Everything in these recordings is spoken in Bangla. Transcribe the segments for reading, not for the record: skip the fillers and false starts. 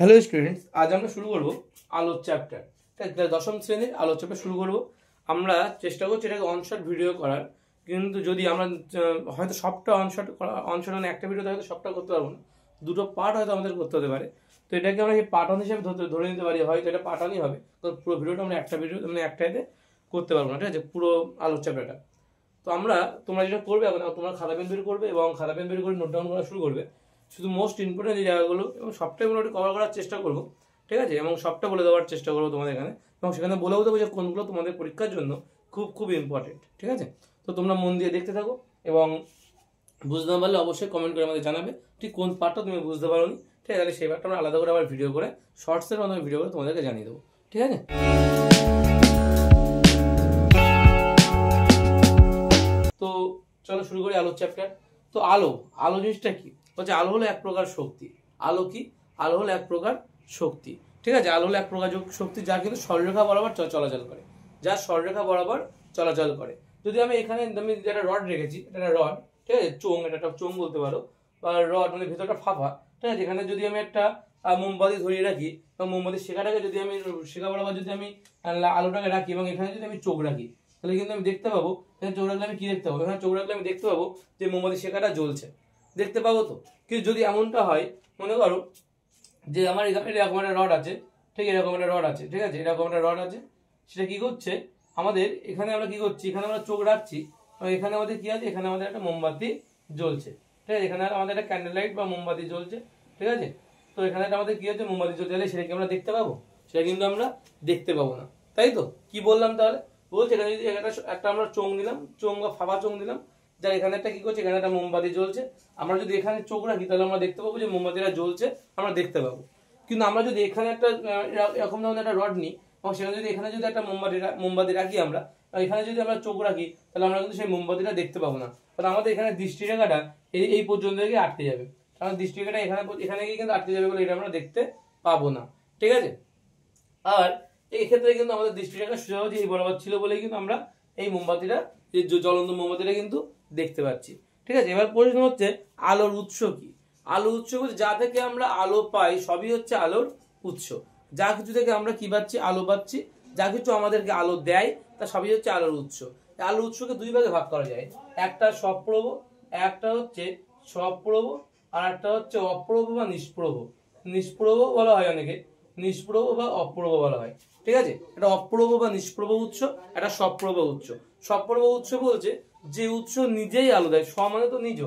হ্যালো স্টুডেন্টস, আজ আমরা শুরু করব আলোর চ্যাপ্টার। দশম শ্রেণীর আলোর চ্যাপ্টার শুরু করব। আমরা চেষ্টা করছি এটাকে অনশট ভিডিও করার, কিন্তু যদি আমরা হয়তো সবটা অনশট মানে একটা ভিডিওতে হয়তো সবটা করতে পারবো না, দুটো পার্ট হয়তো আমাদের করতে হতে পারে। তো এটাকে আমরা এই পার্ট অন হিসেবে ধরে নিতে পারি, হয়তো এটা পার্ট অনই হবে। তো পুরো ভিডিওটা আমরা একটা ভিডিও মানে একটাতে করতে পারবো না, ঠিক আছে, পুরো আলোর চ্যাপ্টারটা। তো তোমরা যেটা করবে এখন, তোমরা খাতা পেন বের করবে এবং খাতা পেন বের করে নোট ডাউন করা শুরু করবে। শুধু মোস্ট ইম্পর্টেন্ট যে জায়গাগুলো এবং সবটাই মোটামুটি কভার করার চেষ্টা করবো, ঠিক আছে, এবং সবটা বলে দেওয়ার চেষ্টা করবো তোমাদের এখানে, এবং সেখানে বলেও দেবো যে কোনগুলো তোমাদের পরীক্ষার জন্য খুব খুব ইম্পর্টেন্ট, ঠিক আছে। তো তোমরা মন দিয়ে দেখতে থাকো এবং বুঝতে না পারলে অবশ্যই কমেন্ট করে আমাদের জানাবে ঠিক কোন পার্টটা তুমি বুঝতে পারো নি, ঠিক আছে। তাহলে সেই পার্টটা আমরা আলাদা করে আবার ভিডিও করে শর্টসের মাধ্যমে ভিডিও করে তোমাদেরকে জানিয়ে দেবো, ঠিক আছে। তো চলো শুরু করি আলোর চ্যাপ্টার। তো আলো আলো জিনিসটা কি বলছে? আলো হলো এক প্রকার শক্তি। আলো কি? আলো হলো এক প্রকার শক্তি, ঠিক আছে। আলো হলো এক প্রকার শক্তি যা কিন্তু সরলরেখা বরাবর চলাচল করে, যা সরলরেখা বরাবর চলাচল করে। যদি আমি এখানে যেটা রড রেখেছি, এটা রড, ঠিক আছে, চোঙ, এটা একটা চোঙ বলতে পারো, বা রড মানে ভেতরটা ফাঁপা, ঠিক আছে। এখানে যদি আমি একটা মোমবাতি ধরিয়ে রাখি বা মোমবাতির শেখাটাকে যদি আমি শেখা বরাবর যদি আমি আলোটাকে রাখি এবং এখানে যদি আমি চোখ রাখি, তাহলে কিন্তু আমি দেখতে পাবো, এখানে চোখ রাখলে আমি কি দেখতে পাবো? এখানে চোখ রাখলে আমি দেখতে পাবো যে মোমবাতি শেখাটা জ্বলছে, দেখতে পাবো তো। কিন্তু যদি এমনটা হয়, মনে করো যে আমার এরকম একটা রড আছে, ঠিক এরকম একটা রড আছে, ঠিক আছে, এরকম একটা রড আছে, সেটা কি করছে আমাদের এখানে, আমরা কি করছি, এখানে আমরা চোখ রাখছি, এখানে আমাদের কি আছে, এখানে আমাদের একটা মোমবাতি জ্বলছে, ঠিক আছে, এখানে আমাদের একটা ক্যান্ডেল লাইট বা মোমবাতি জ্বলছে, ঠিক আছে। তো এখানে আমাদের কি হচ্ছে, মোমবাতি জ্বলছে, তাহলে সেটা কি আমরা দেখতে পাবো? সেটা কিন্তু আমরা দেখতে পাবো না, তাই তো। কি বললাম তাহলে? বলছে এখানে যদি একটা আমরা চোঙ দিলাম, চোঙ বা ফাঁপা চোঙ দিলাম, যার এখানে একটা কি করছে, এখানে একটা মোমবাতি জ্বলছে, আমরা যদি এখানে চোখ রাখি তাহলে আমরা দেখতে পাবো যে মোমবাতিটা জ্বলছে, আমরা দেখতে পাবো। কিন্তু আমরা যদি এখানে একটা এরকম ধরনের একটা রড নিই এবং সেখানে যদি এখানে যদি একটা মোমবাতি রাখি, আমরা এখানে যদি আমরা চোখ রাখি, তাহলে আমরা কিন্তু সেই মোমবাতিটা দেখতে পাবো না। কারণ আমাদের এখানে দৃষ্টিরেখাটা এই পর্যন্ত গিয়ে আটকে যাবে, কারণ দৃষ্টিরেখাটা এখানে গিয়ে কিন্তু আটকে যাবে বলে এটা আমরা দেখতে পাবো না, ঠিক আছে। আর এই ক্ষেত্রে কিন্তু আমাদের দৃষ্টিরেখা সোজাসুজি এই বরাবর ছিল বলেই কিন্তু আমরা এই মোমবাতিটা, যে জ্বলন্ত মোমবাতিটা কিন্তু দেখতে পাচ্ছি, ঠিক আছে। এবার প্রশ্ন হচ্ছে আলোর উৎস কি? আলোর উৎস বলতে যা থেকে আমরা আলো পাই সবই হচ্ছে আলোর উৎস। যা কিছু থেকে আমরা কি পাচ্ছি, আলো পাচ্ছি, যা কিছু আমাদেরকে আলো দেয় তা সবই হচ্ছে আলোর উৎস। আলোর উৎসকে দুই ভাগে ভাগ করা যায়, একটা সপ্রভ, একটা হচ্ছে সপ্রভ, আর একটা হচ্ছে অপ্রভ বা নিষ্প্রভ। নিষ্প্রভ বলা হয় অনেকে, নিষ্প্রভ বা অপ্রভ বলা হয়, ঠিক আছে। এটা অপ্রভ বা নিষ্প্রভ উৎস, এটা সপ্রভ উৎস। সপ্রভ উৎস বলছে যে উৎস নিজেই আলো দেয়, সমানে তো নিজ,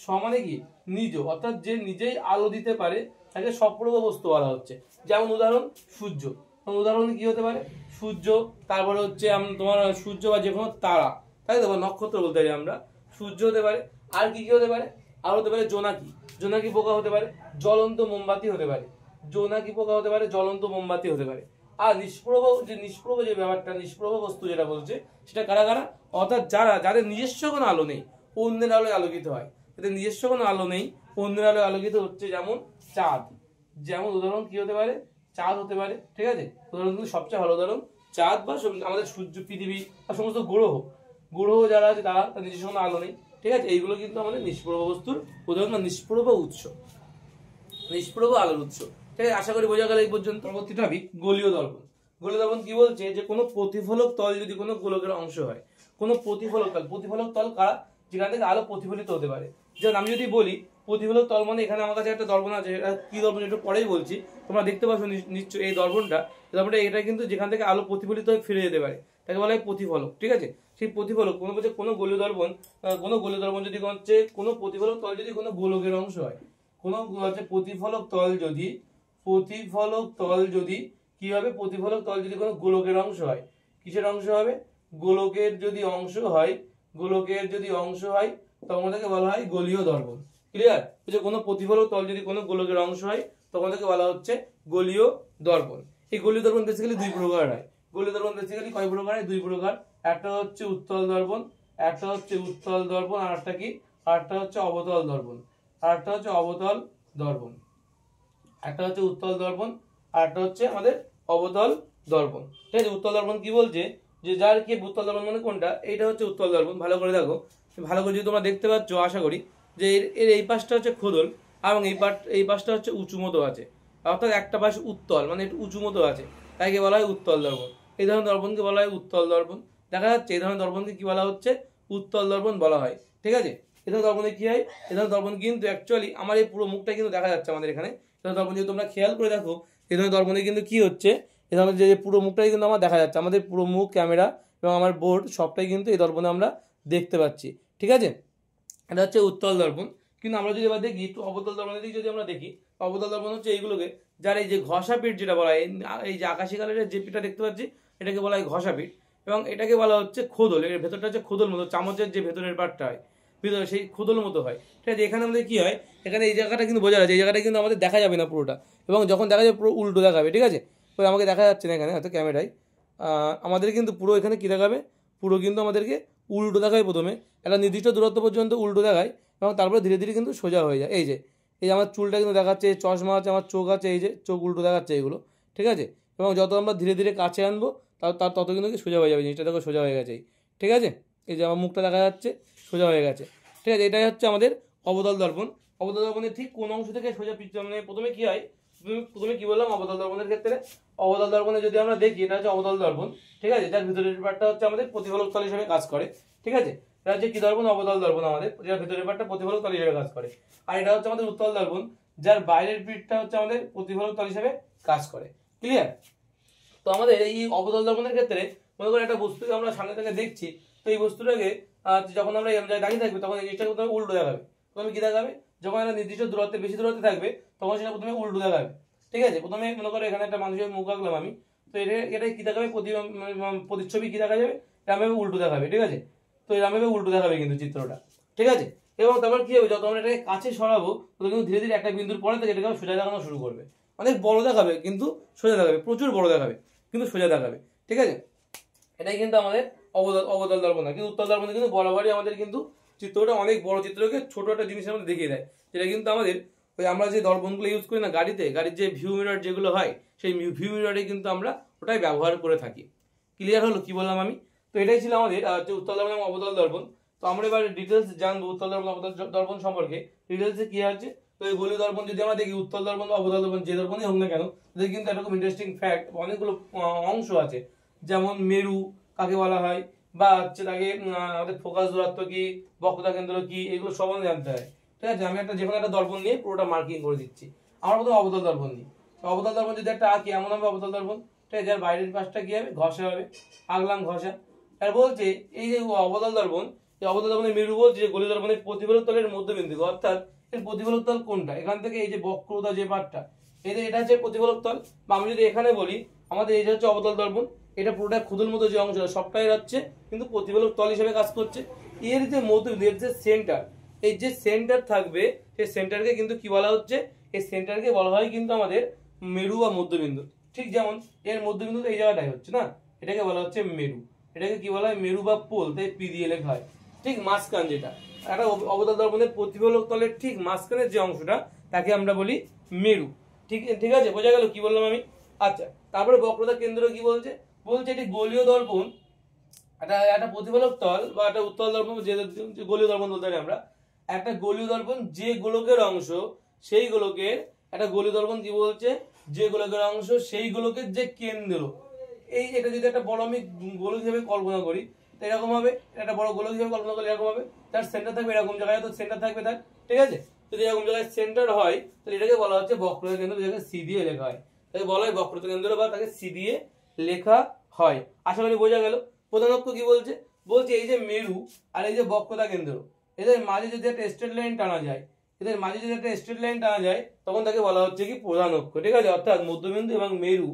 সমানে কি নিজ, অর্থাৎ যে নিজেই আলো দিতে পারে তাকে সপ্রভ বস্তু বলা হচ্ছে। যেমন উদাহরণ সূর্য, উদাহরণ কি হতে পারে? সূর্য, তারপরে হচ্ছে তোমার সূর্য বা যে কোনো তারা, তাই তো, বা নক্ষত্র বলতে পারি আমরা, সূর্য হতে পারে। আর কি কি হতে পারে? আর হতে পারে জোনাকি, জোনাকি পোকা হতে পারে, জ্বলন্ত মোমবাতি হতে পারে, জোনাকি পোকা হতে পারে, জ্বলন্ত মোমবাতি হতে পারে। আর নিষ্প্রভ যে ব্যাপারটা, নিষ্প্রভ বস্তু যেটা বলছে, সেটা কারা কারা? অর্থাৎ যাদের নিজস্ব কোনো আলো নেই, অন্যের আলোয় আলোকিত হয়। যাদের নিজস্ব কোনো আলো নেই, অন্যের আলোয় আলোকিত হচ্ছে, যেমন চাঁদ। যেমন উদাহরণ কি হতে পারে? চাঁদ হতে পারে, ঠিক আছে। উদাহরণ কিন্তু সবচেয়ে ভালো উদাহরণ চাঁদ, বা আমাদের সূর্য, পৃথিবী, বা সমস্ত গ্রহ, গ্রহ যারা আছে তারা নিজস্ব কোনো আলো নেই, ঠিক আছে। এইগুলো কিন্তু আমাদের নিষ্প্রভ বস্তুর উদাহরণ বা নিষ্প্রভ উৎস, নিষ্প্রভ আলোর উৎস, ঠিক আছে। আশা করি বোঝা গেল এই পর্যন্ত। পরবর্তী টপিক গোলীয় দর্পণ। গোলীয় দর্পণ কি বলছে? যে কোনো প্রতিফলক তল যদি কোনো গোলকের অংশ হয়, কোনো প্রতিফলক তল, প্রতিফলক তল কারা? যেখান থেকে আলো প্রতিফলিত হতে পারে। যেমন আমি যদি বলি প্রতিফলক তল মানে, এখানে আমার কাছে একটা দর্পণ আছে, এটা কি দর্পণ একটু পরেই বলছি, তোমরা দেখতে পাচ্ছ নিশ্চয়ই এই দর্পণটা, এটা কিন্তু যেখান থেকে আলো প্রতিফলিত হয়ে ফিরে যেতে পারে তাকে বলা হয় প্রতিফলক, ঠিক আছে। সেই প্রতিফলক কোনো গোলীয় দর্পণ, কোনো গোলীয় দর্পণ যদি হচ্ছে কোনো প্রতিফলক তল যদি কোনো গোলকের অংশ হয়, কোনো হচ্ছে প্রতিফলক তল যদি কি হবে, প্রতিফলক তল যদি কোনো গোলকের অংশ হয়, কিসের অংশ হবে? গোলকের যদি অংশ হয়, গোলকের যদি অংশ হয় তখন তাকে বলা হয় গোলীয় দর্পণ। ক্লিয়ার? কোনো প্রতিফলক তল যদি কোনো গোলকের অংশ হয় তখন তাকে বলা হচ্ছে গোলীয় দর্পণ। এই গোলীয় দর্পণ বেসিক্যালি দুই প্রকার হয়। গোলীয় দর্পণ বেসিক্যালি কয় প্রকার হয়? দুই প্রকার। একটা হচ্ছে উত্তল দর্পণ, একটা হচ্ছে উত্তল দর্পণ, আর একটা কি, আরেকটা হচ্ছে অবতল দর্পণ, আরেকটা হচ্ছে অবতল দর্পণ। একটা হচ্ছে উত্তল দর্পণ, আর একটা হচ্ছে আমাদের অবতল দর্পণ, ঠিক আছে। উত্তল দর্পণ কি বলছে? যে যার কি উত্তল দর্পণ মানে কোনটা? এইটা হচ্ছে উত্তল দর্পণ। ভালো করে দেখো, ভালো করে যদি তোমরা দেখতে পাচ্ছ আশা করি, যে এর এই পাশটা হচ্ছে খোদল এবং এই পাশটা হচ্ছে উঁচু মতো আছে, অর্থাৎ একটা পাশ উত্তল মানে একটু উঁচু মতো আছে, তাইকে বলা হয় উত্তল দর্পণ। এই ধরনের দর্পণকে বলা হয় উত্তল দর্পণ। দেখা যাচ্ছে এই ধরনের দর্পণকে কি বলা হচ্ছে, উত্তল দর্পণ বলা হয়। ঠিক আছে, এই ধরনের দর্পণে কি হয়, এই ধরনের দর্পণ কিন্তু অ্যাকচুয়ালি আমার এই পুরো মুখটা কিন্তু দেখা যাচ্ছে আমাদের এখানে। এই ধরনের দর্পণ যদি তোমরা খেয়াল করে দেখো, এই ধরনের দর্পণে কিন্তু কি হচ্ছে, এই ধরনের যে পুরো মুখটাই কিন্তু আমার দেখা যাচ্ছে, আমাদের পুরো মুখ, ক্যামেরা এবং আমার বোর্ড সবটাই কিন্তু এই দর্পণে আমরা দেখতে পাচ্ছি। ঠিক আছে, এটা হচ্ছে উত্তল দর্পণ। কিন্তু আমরা যদি এবার দেখি একটু অবতল দর্পণের দিকে যদি আমরা দেখি, অবতল দর্পণ হচ্ছে এইগুলোকে, যার এই যে ঘষা পিঠ যেটা বলা হয়, এই যে আকাশি কালারের যে পিঠটা দেখতে পাচ্ছি এটাকে বলা হয় ঘষা পিঠ, এবং এটাকে বলা হচ্ছে খোদল। এর ভেতরটা হচ্ছে খোদল মতো, চামচের যে ভেতরের পার্টটা হয় ভিতরে সেই খোদল মতো হয়। ঠিক আছে, এখানে আমাদের কি হয়, এখানে এই জায়গাটা কিন্তু বোঝা যাচ্ছে, এই জায়গাটা কিন্তু আমাদের দেখা যাবে না পুরোটা, এবং যখন দেখা যাবে পুরো উল্টো দেখাবে। ঠিক আছে, তো আমাকে দেখা যাচ্ছে না এখানে হয়তো ক্যামেরায়, আমাদের কিন্তু পুরো এখানে কী দেখাবে, পুরো কিন্তু আমাদেরকে উল্টো দেখায়। প্রথমে একটা নির্দিষ্ট দূরত্ব পর্যন্ত উল্টো দেখায়, এবং তারপরে ধীরে ধীরে কিন্তু সোজা হয়ে যায়। এই যে আমার চুলটা কিন্তু দেখাচ্ছে, চশমা আছে, আমার চোখ আছে, এই যে চোখ উল্টো দেখাচ্ছে এগুলো। ঠিক আছে, এবং যত আমরা ধীরে ধীরে কাছে আনবো তার তত কিন্তু সোজা হয়ে যাবে, জিনিসটা দেখো সোজা হয়ে গেছে। ঠিক আছে, এই যে আমার মুখটা দেখা যাচ্ছে সোজা হয়ে গেছে। ঠিক আছে, এটাই হচ্ছে আমাদের অবতল দর্পণ। অবতল দর্পণের ঠিক কোন অংশ থেকে সোজা মানে প্রথমে কি হয়, প্রথমে কি বললাম অবতল দর্পণের ক্ষেত্রে, অবতল দর্পণে যদি আমরা দেখি এটা হচ্ছে অবতল দর্পণ। ঠিক আছে, যার ভিতরের পার্টটা হচ্ছে আমাদের প্রতিফলক তল হিসেবে কাজ করে। ঠিক আছে, এটা হচ্ছে কি দর্পণ, অবতল দর্পণ আমাদের, যার ভিতরের পার্টটা প্রতিফলক তল হিসেবে কাজ করে। আর এটা হচ্ছে আমাদের উত্তল দর্পণ, যার বাইরের পিঠটা হচ্ছে আমাদের প্রতিফলক তল হিসেবে কাজ করে। ক্লিয়ার? তো আমাদের এই অবতল দর্পণের ক্ষেত্রে মনে করি একটা বস্তুকে আমরা সামনে থেকে দেখছি, তো এই বস্তুটাকে যখন আমরা এম জায়গায় দাঁড়িয়ে থাকবে তখন এই জিনিসটাকে প্রথমে উল্টো দেখাবে। প্রথমে কি দেখাবে, যখন একটা নির্দিষ্ট দূরত্বে বেশি দূরত্বে থাকবে তখন সেটা প্রথমে উল্টো দেখাবে। ঠিক আছে, প্রথমে মনে করো এখানে একটা মানুষের মুখ আঁকলাম আমি, তো এটা কি দেখাবে, প্রতিচ্ছবি কি দেখা যাবে, এরকমভাবে উল্টো দেখাবে। ঠিক আছে, তো এরকমভাবে উল্টো দেখাবে কিন্তু চিত্রটা। ঠিক আছে, এবং তারপর কি হবে, যত আমরা এটাকে কাছে সরাবো তত কিন্তু ধীরে ধীরে একটা বিন্দুর পরে থেকে এটাকে সোজা দেখানো শুরু করবে। অনেক বড় দেখাবে কিন্তু সোজা দেখাবে, প্রচুর বড় দেখাবে কিন্তু সোজা দেখাবে। ঠিক আছে, এটাই কিন্তু আমাদের অবতল দর্পণ। কিন্তু উত্তল দর্পণে কিন্তু বরাবরই আমাদের কিন্তু চিত্রটা অনেক বড় চিত্রকে ছোট একটা জিনিসের মধ্যে দেখিয়ে দেয়, যেটা কিন্তু আমাদের ওই আমরা যে দর্পণগুলো ইউজ করি না গাড়িতে, গাড়ির যে ভিউ মিরর যেগুলো হয়, সেই ভিউ মিররে কিন্তু আমরা ওটাই ব্যবহার করে থাকি। ক্লিয়ার হলো কি বললাম আমি? তো এটাই ছিল আমাদের উত্তল দর্পণ এবং অবতল দর্পণ। তো আমরা এবার ডিটেলস জানবো উত্তল দর্পণ অবতল দর্পণ সম্পর্কে। ডিটেলসে কি আছে, তো এই গোলীয় দর্পণ যদি আমরা দেখি, উত্তল দর্পণ বা অবতল দর্পণ যে দর্পণই হোক না কেন, তাদের কিন্তু এরকম ইন্টারেস্টিং ফ্যাক্ট, অনেকগুলো অংশ আছে। যেমন মেরু কাকে বলা হয়, বা হচ্ছে তাকে আমাদের ফোকাস দূরত্ব কি, বক্রতা কেন্দ্র কি, এগুলো সব জানতে হয়। ঠিক আছে, আমি একটা যেকোনো একটা দর্পণ নিয়ে পুরোটা মার্কিং করে দিচ্ছি। আমার প্রথমে অবতল দর্পণ নিই। অবতল দর্পণ যদি একটা আঁকি এমন হবে অবতল দর্পণ, ঠিক আছে, যার বাইরের পাশটা কি হবে, ঘষা হবে, আঁকলাম ঘষা। আর বলছে এই যে অবতল দর্পণ, এই অবতল দর্পণের মেরু বলছে যে গোলীয় দর্পণের প্রতিফলক তলের মধ্যবিন্দু, অর্থাৎ এর প্রতিফলক তল কোনটা, এখান থেকে এই যে বক্রতা যে পার্টটা, এটা হচ্ছে প্রতিফলক তল। বা আমি যদি এখানে বলি আমাদের এই যে হচ্ছে অবতল দর্পণ, এটা পুরোটা ক্ষুদ্র মতো যে অংশটা সবটাই হচ্ছে কিন্তু প্রতিফলক তল হিসেবে কাজ করছে। এর যে মধ্যবিন্দু, এর যে সেন্টার, এই যে সেন্টার থাকবে সেই সেন্টারকে কিন্তু কি বলা হচ্ছে, এই সেন্টারকে বলা হয় কিন্তু আমাদের মেরু বা মধ্যবিন্দু। ঠিক যেমন এর মধ্যবিন্দু এই জায়গাটাই হচ্ছে না, এটাকে বলা হচ্ছে মেরু। এটাকে কি বলা হয়, মেরু বা পোল, তাই পি দিয়ে লেখা হয়। ঠিক মাঝখান যেটা একটা অবতল দর্পণের প্রতিফলক তলের ঠিক মাঝখানের যে অংশটা তাকে আমরা বলি মেরু। ঠিক ঠিক আছে, বোঝা গেল কি বললাম আমি? আচ্ছা, তারপরে বক্রতা কেন্দ্র কি বলছে, বলছে এটি গোলীয় দর্পণ, একটা প্রতিফলক তল বা একটা উত্তল দর্পণ, যে গোলীয় দর্পণ বলতে পারি আমরা। একটা গোলীয় দর্পণ যে গোলকের অংশ, সেই গোলকের, একটা গোলীয় দর্পণ কি বলছে, যে গোলকের অংশ সেই গোলকের যে কেন্দ্র, এই এটা যদি একটা বড় আমি গোলক হিসেবে কল্পনা করি, তো এরকম হবে, একটা বড় গোলক হিসেবে কল্পনা করলে এরকম হবে, তার সেন্টার থাকবে এরকম জায়গায়, তো সেন্টার থাকবে তার। ঠিক আছে, যদি এরকম জায়গায় সেন্টার হয় তাহলে এটাকে বলা হচ্ছে বক্রতা কেন্দ্র, যেটাকে সি দিয়ে লেখা হয়, তাকে বলা হয় বক্রতা কেন্দ্র বা তাকে সি দিয়ে লেখা হয়। আশা করি বোঝা গেল। প্রধান অক্ষ কি বলছে, বলছে এই যে মেরু আর এই যে বক্রতা কেন্দ্র, এদের মাঝে যদি একটা স্ট্রেট লাইন টানা যায়, এদের মাঝে যদি একটা স্ট্রেট লাইন টানা যায় তখন তাকে বলা হচ্ছে কি প্রধান অক্ষ। ঠিক আছে, অর্থাৎ মধ্যবিন্দু এবং মেরু,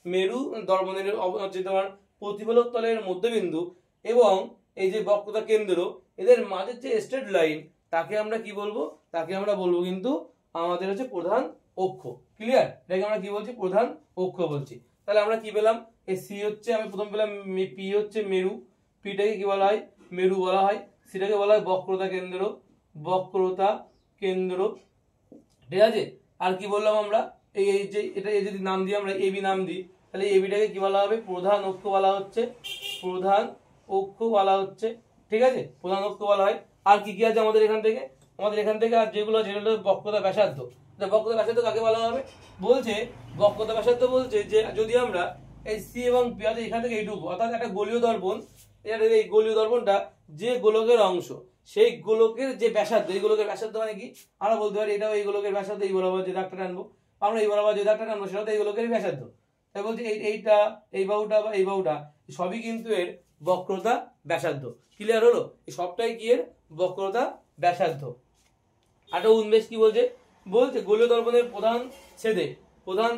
মেরু দর্পণের হচ্ছে তোমার প্রতিফলক তলের মধ্যবিন্দু এবং এই যে বক্রতা কেন্দ্র, এদের মাঝে যে স্ট্রেট লাইন তাকে আমরা কি বলবো, তাকে আমরা বলবো কিন্তু আমাদের হচ্ছে প্রধান অক্ষ। ক্লিয়ার? এটাকে আমরা কি বলছি, প্রধান অক্ষ বলছি। তাহলে আমরা কি পেলাম, এই সি হচ্ছে, আমি প্রথম পেলাম পি হচ্ছে মেরু, পিটাকে কি বলা হয়, মেরু বলা হয়, সিটাকে বলা হয় বক্রতা কেন্দ্র, বক্রতা কেন্দ্র। ঠিক আছে, আর কি বললাম আমরা, এই যে এটা যদি নাম দিই আমরা এবি নাম দিই, তাহলে এবিটাকে কি বলা হবে, প্রধান অক্ষ বলা হচ্ছে, প্রধান অক্ষ বলা হচ্ছে। ঠিক আছে, প্রধান অক্ষ বলা হয়। আর কি কি আছে আমাদের এখান থেকে, আর যেগুলো যেগুলো বক্রতা ব্যাসার্ধ, বক্রতা ব্যাসার্ধ কাকে বলা হবে? বলছে বক্রতা ব্যাসার্ধ বলছে যে যদি আমরা এই সি এবং পি এখান থেকে এইটুকু অর্থাৎ একটা গোলীয় দর্পণ, এই গোলীয় দর্পণটা যে গোলকের অংশ সেই গোলকের যে ব্যাসার্ধ, এই গোলকের ব্যাসার্ধ মানে কি আমরা বলতে পারি এটাও এই গোলকের ব্যাসার্ধ, এই বরাবর যে দাগটা টানবো আমরা এই বরাবর যে দাগটা টানবো সেটা তো এই গোলকের ব্যাসার্ধ। তাই বলছি এইটা এই বাহুটা বা এই বাহুটা সবই কিন্তু এর বক্রতা ব্যাসার্ধ। ক্লিয়ার হলো? এই সবটাই কি এর বক্রতা ব্যাসার্ধ। আর উন্মেষ কি বলছে? বলছে গোলীয় দর্পণের প্রধান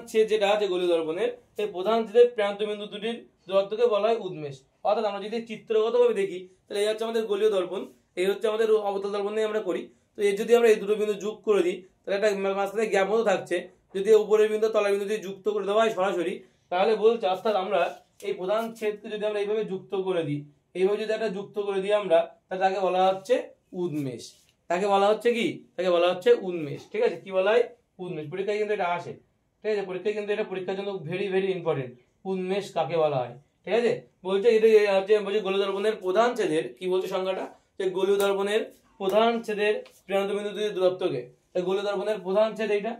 ছেদ যেটা আছে গোলীয় দর্পণের, এই প্রধান ছেদের প্রান্ত বিন্দু দুটির দূরত্বকে বলা হয় উন্মেষ। অর্থাৎ আমরা যদি চিত্রগতভাবে দেখি তাহলে এই হচ্ছে আমাদের গোলীয় দর্পণ, এই হচ্ছে আমাদের অবতল দর্পণ নিয়ে আমরা করি। তো এই যদি আমরা এই দুটো বিন্দু যোগ করে দিই তাহলে একটা মাঝখানে গ্যাপ মতো থাকছে, যদি উপরের বিন্দু তলার বিন্দু দিয়ে যুক্ত করে দেওয়া হয় সরাসরি, তাহলে বলছে অর্থাৎ আমরা এই প্রধান ছেদকে যদি আমরা এইভাবে যুক্ত করে দিই, এইভাবে যদি একটা যুক্ত করে দিই আমরা, তাহলে তাকে বলা হচ্ছে উন্মেষ। তাকে বলা হচ্ছে কি? তাকে বলা হচ্ছে উন্মেষ। ঠিক আছে? কি বলা হয়? উন্মেষ। পরীক্ষায় কিন্তু এটা আসে। ঠিক আছে? পরীক্ষায় কিন্তু এটা পরীক্ষার জন্য ভেরি ভেরি ইম্পর্টেন্ট। উন্মেষ কাকে বলা হয়? ঠিক আছে? বলছে এটা হচ্ছে বলছে গোলীয় দর্পণের প্রধান ছেদের কি বলছে সংজ্ঞাটা, যে গোলীয় দর্পণের প্রধান ছেদের প্রান্ত বিন্দু দুটির দূরত্বকে। এই গোলীয় দর্পণের প্রধান ছেদ এইটা,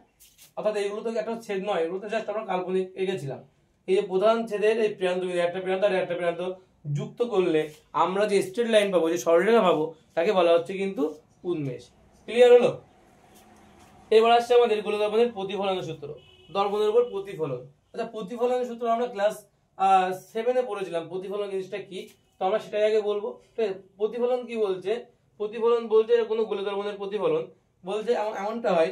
অর্থাৎ এইগুলো তো একটা ছেদ নয়, এগুলো তো জাস্ট আমরা কাল্পনিক এঁকেছিলাম। এই যে প্রধান ছেদের এই প্রান্ত বিন্দু, একটা প্রান্ত আর একটা প্রান্ত যুক্ত করলে আমরা যে স্ট্রেট লাইন পাবো, যে সরলরেখা পাবো, তাকে বলা হচ্ছে কিন্তু উন্মেষ। ক্লিয়ার হলো? এবার আসছে আমাদের গোলীয় দর্পণের প্রতিফলনের সূত্র, দর্পণের উপর প্রতিফলন। আচ্ছা, প্রতিফলনের সূত্র আমরা ক্লাস 7-এ পড়েছিলাম। প্রতিফলন জিনিসটা কি, তো আমরা সেটাই আগে বলবো। প্রতিফলন কি বলছে? প্রতিফলন বলছে কোনো গোলীয় দর্পণের প্রতিফলন বলছে এমনটা হয়,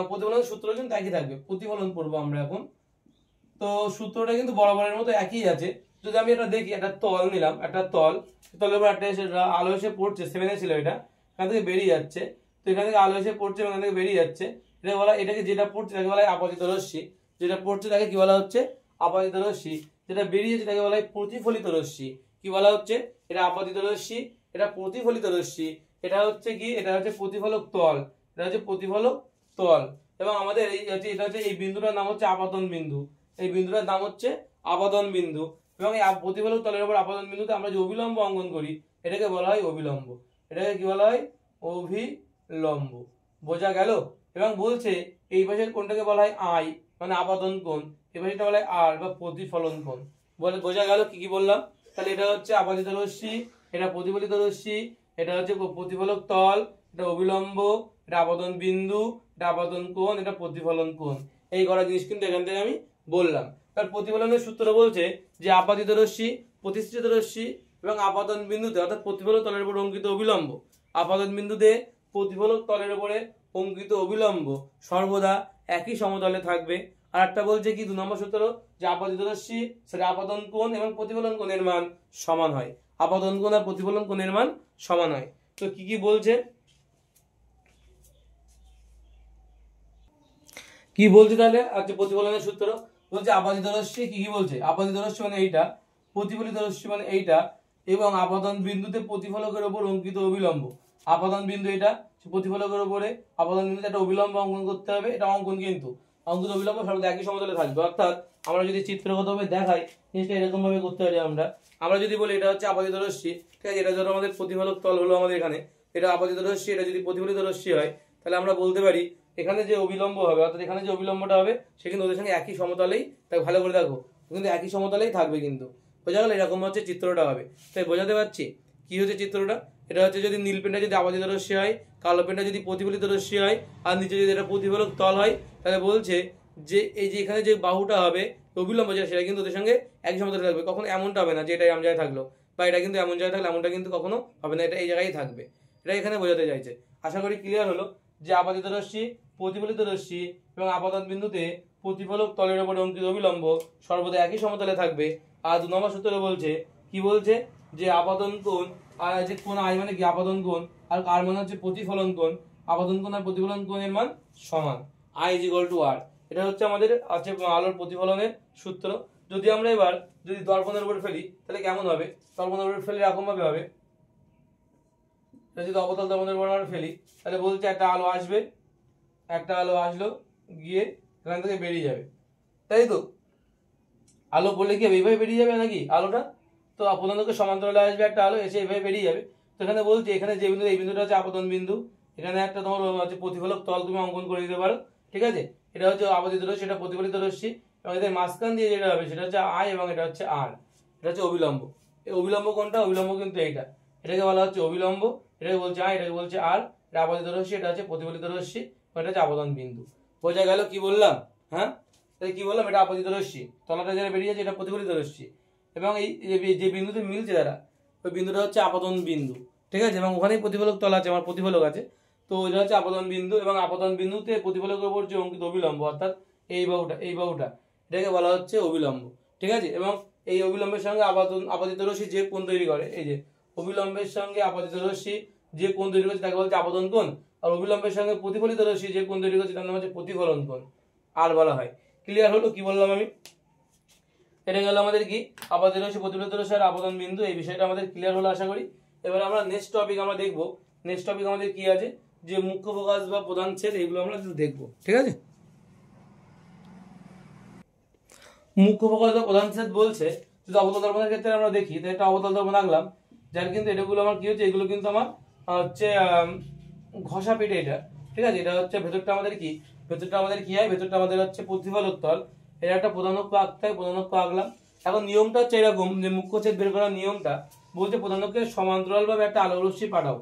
প্রতিফলনের সূত্র কিন্তু একই থাকবে। প্রতিফলন পড়বো আমরা এখন। তো সূত্রটা কিন্তু বরাবরের মতো একই আছে। যদি আমি এটা দেখি, একটা তল নিলাম, একটা তলের উপর একটা আলো এসে পড়ছে, 7-এ ছিল এটা, এখান থেকে বেরিয়ে যাচ্ছে। তো এখান থেকে আলো এসে পড়ছে, এখান থেকে বেরিয়ে যাচ্ছে, এটা বলা, এটাকে যেটা পড়ছে তাকে বলা হয় আপতিত রশ্মি। যেটা পড়ছে তাকে কি বলা হচ্ছে? আপতিত রশ্মি। যেটা বেরিয়েছে তাকে বলা হয় প্রতিফলিত রশ্মি। কি বলা হচ্ছে? এটা আপতিত রশ্মি, এটা প্রতিফলিত রশ্মি, এটা হচ্ছে কি, এটা হচ্ছে প্রতিফলক তল, এটা হচ্ছে প্রতিফলক তল। এবং আমাদের এই হচ্ছে, এটা হচ্ছে এই বিন্দুটার নাম হচ্ছে আপাতন বিন্দু, এই বিন্দুটার নাম হচ্ছে আপাতন বিন্দু। এবং এই প্রতিফলক তলের উপর আপাতন বিন্দুতে আমরা যে অভিলম্ব অঙ্কন করি এটাকে বলা হয় অভিলম্ব। এটাকে কি বলা হয়? অভিলম্ব। বোঝা গেল? এবং বলছে এই পাশের কোণটাকে বলা হয় আই, মানে আপাতন কোণ, এই পাশেরটা বলা হয় আর বা প্রতিফলন কোণ। বলে বোঝা গেল কি কি বললাম? তাহলে এটা হচ্ছে আপতিত রশ্মি, এটা প্রতিফলিত রশ্মি, এটা হচ্ছে প্রতিফলক তল, এটা অভিলম্ব, এটা আপাতন বিন্দু, এটা আপাতন কোণ, এটা প্রতিফলন কোণ। এই কটা জিনিস কিন্তু এখান থেকে আমি বললাম। তার প্রতিফলনের সূত্র বলছে যে আপাতিত রশ্মি, প্রতিষ্ঠিত রশ্মি এবং আপাতন বিন্দুতে অর্থাৎ প্রতিফলক তলের উপর অঙ্কিত অভিলম্ব, আপাতন বিন্দুতে প্রতিফলক তলের উপরে অঙ্কিত অভিলম্ব সর্বদা একই সমতলে থাকবে। আর একটা বলছে কি 2 নম্বর সূত্র, যে আপাতিত রশ্মি সেটা আপাতন কোণ এবং প্রতিফলন কোণের মান সমান হয়। আপাতন কোণ আর প্রতিফলন কোণের মান সমান হয়। তো কি কি বলছে, কি বলছে তাহলে? আচ্ছা, প্রতিফলনের সূত্র বলছে আপতিত রশ্মি কি কি বলছে? আপতিত রশ্মি মানে এইটা, প্রতিফলিত রশ্মি মানে এইটা, এবং আপাতন বিন্দুতে প্রতিফলকের উপর অঙ্কিত অভিলম্ব। আপাতন বিন্দু এটা, প্রতিফলকের উপরে আপাতন বিন্দুতে একটা অভিলম্ব অঙ্কন করতে হবে। এটা অঙ্কন কিন্তু অঙ্কিত অভিলম্ব সর্বদা একই সমতলে থাকবে। অর্থাৎ আমরা যদি চিত্রগতভাবে দেখাই জিনিসটা এরকম ভাবে করতে পারি। আমরা যদি বলি এটা হচ্ছে আপতিত রশ্মি, ঠিক আছে, এটা ধরো আমাদের প্রতিফলক তল হলো আমাদের এখানে, এটা আপতিত রশ্মি, এটা যদি প্রতিফলিত রশ্মি হয় তাহলে আমরা বলতে পারি এখানে যে অবিলম্ব হবে, অর্থাৎ এখানে যে অবিলম্বটা হবে সে কিন্তু ওদের সঙ্গে একই সমতলেই, তাই ভালো করে দেখো, কিন্তু একই সমতলেই থাকবে। কিন্তু বোঝা গেল? এরকম হচ্ছে চিত্রটা হবে। তাই বোঝাতে পারছি কি হচ্ছে চিত্রটা? এটা হচ্ছে যদি নীল পেনটা যদি আপতিত রশ্মি হয়, কালো পেনটা যদি প্রতিফলিত রশ্মি হয়, আর নিচে যদি এটা প্রতিফলক তল হয়, তাহলে বলছে যে এই যে এখানে যে বাহুটা হবে অবিলম্ব যেটা, সেটা কিন্তু ওদের সঙ্গে একই সমতলে থাকবে। কখনো এমনটা হবে না যে এটা এমন জায়গায় থাকলো, বা এটা কিন্তু এমন জায়গায় থাকলে, এমনটা কিন্তু কখনো হবে না, এটা এই জায়গায় থাকবে। এটা এখানে বোঝাতে চাইছে। আশা করি ক্লিয়ার হলো যে আপতিত রশ্মি, প্রতিফলিত রশ্মি এবং আপাতন বিন্দুতে প্রতিফলক তলের উপর অঙ্কিত অবিলম্ব সর্বদা একই সমতলে থাকবে। আর 2 নম্বর সূত্রে বলছে কি বলছে, যে আপাতন কোণ আর যে কোণ আই মানে কি আপাতন কোণ, আর আর মানে হচ্ছে প্রতিফলন কোণ, আপাতন কোণ আর প্রতিফলন কোণের মান সমান, I = R। এটা হচ্ছে আমাদের আছে আলোর প্রতিফলনের সূত্র। যদি আমরা এবার যদি দর্পণের উপর ফেলি তাহলে কেমন হবে? দর্পণের উপর ফেলে এরকম ভাবে হবে, যদি অবতল দর্পণের উপর আমরা ফেলি তাহলে বলছে একটা আলো আসবে, একটা আলো আসলো গিয়ে এখান থেকে বেরিয়ে যাবে, তাই তো? আলো পড়লে কি এইভাবে বেরিয়ে যাবে নাকি আলোটা? তো প্রথমকে সমান্তরালে আসবে একটা আলো, এসে এইভাবে বেরিয়ে যাবে। তো এখানে বলছে এখানে যে বিন্দু, এই বিন্দুটা হচ্ছে আপতন বিন্দু, এখানে একটা তোমার হচ্ছে প্রতিফলক তল তুমি অঙ্কন করে দিতে পারো, ঠিক আছে, এটা হচ্ছে আপতিত রশ্মি, এটা প্রতিফলিত রশ্মি, এবং এদের মাঝখান দিয়ে যেটা হবে সেটা হচ্ছে আই এবং এটা হচ্ছে আর, এটা হচ্ছে অবিলম্ব। এই অবিলম্ব কোনটা? অবিলম্ব কিন্তু এইটা, এটাকে বলা হচ্ছে অবিলম্ব, এটাকে বলছে আই, এটাকে বলছে আর। এটা আপতিত রশ্মি, এটা হচ্ছে প্রতিফলিত রশ্মি, এটা হচ্ছে আপতন বিন্দু। বোঝা গেল কি বললাম? হ্যাঁ, তাহলে কি বললাম? এটা আপতিত রশ্মি, তলাটা যেটা বেরিয়ে যাচ্ছে এটা প্রতিফলিত রশ্মি, এবং এই যে বিন্দুতে মিলছে যারা, ওই বিন্দুটা হচ্ছে আপতন বিন্দু। ঠিক আছে, এবং ওখানেই প্রতিফলক তলা আছে, আমার প্রতিফলক আছে, তো এটা হচ্ছে আপতন বিন্দু, এবং আপতন বিন্দুতে প্রতিফলকের উপর যে অঙ্কিত অবিলম্ব, অর্থাৎ এই বাহুটা এটাকে বলা হচ্ছে অবিলম্ব। ঠিক আছে, এবং এই অবিলম্বের সঙ্গে আপতিত রশ্মি যে কোণ তৈরি করে, এই যে অবিলম্বের সঙ্গে আপতিত রশ্মি যে কোণ তৈরি করছে তাকে বলছে আপতন কোণ, আর অবিলম্বের সঙ্গে প্রতিফলিত রশ্মি যে কোণ তৈরি করছে তার নাম হচ্ছে প্রতিফলন কোণ, আর বলা হয়। ক্লিয়ার হলো কি বললাম আমি? এটা গেল আমাদের কি আপতিত রশ্মি, প্রতিফলিত রশ্মি আর আপতন বিন্দু, এই বিষয়টা আমাদের ক্লিয়ার হলো আশা করি। এবার আমরা নেক্সট টপিক আমরা দেখবো। নেক্সট টপিক আমাদের কি আছে, যে মুখ্য ফোকাস বা প্রধান ছেদ, এইগুলো আমরা দেখবো। ঠিক আছে, মুখ্য ফোকাস বা প্রধান ছেদ বলছে, যদি অবতল দর্পণের ক্ষেত্রে আমরা দেখি, তো একটা অবতল দর্পণ আঁকলাম, যার কিন্তু এটাগুলো আমার কি হচ্ছে, এগুলো কিন্তু আমার হচ্ছে ঘষা পেটে এটা। ঠিক আছে, এটা হচ্ছে ভেতরটা আমাদের কি, ভেতরটা আমাদের কি হয়, ভেতরটা আমাদের হচ্ছে প্রতিফলক তল। এটা একটা প্রধানক্ষ আঁকতে হয়, প্রধানক্ষ আঁকলাম। এখন নিয়মটা হচ্ছে এরকম, যে মুখ্য ছেদ বের করার নিয়মটা বলছে প্রধানক্ষের সমান্তরাল ভাবে একটা আলোক রশ্মি পাঠাও।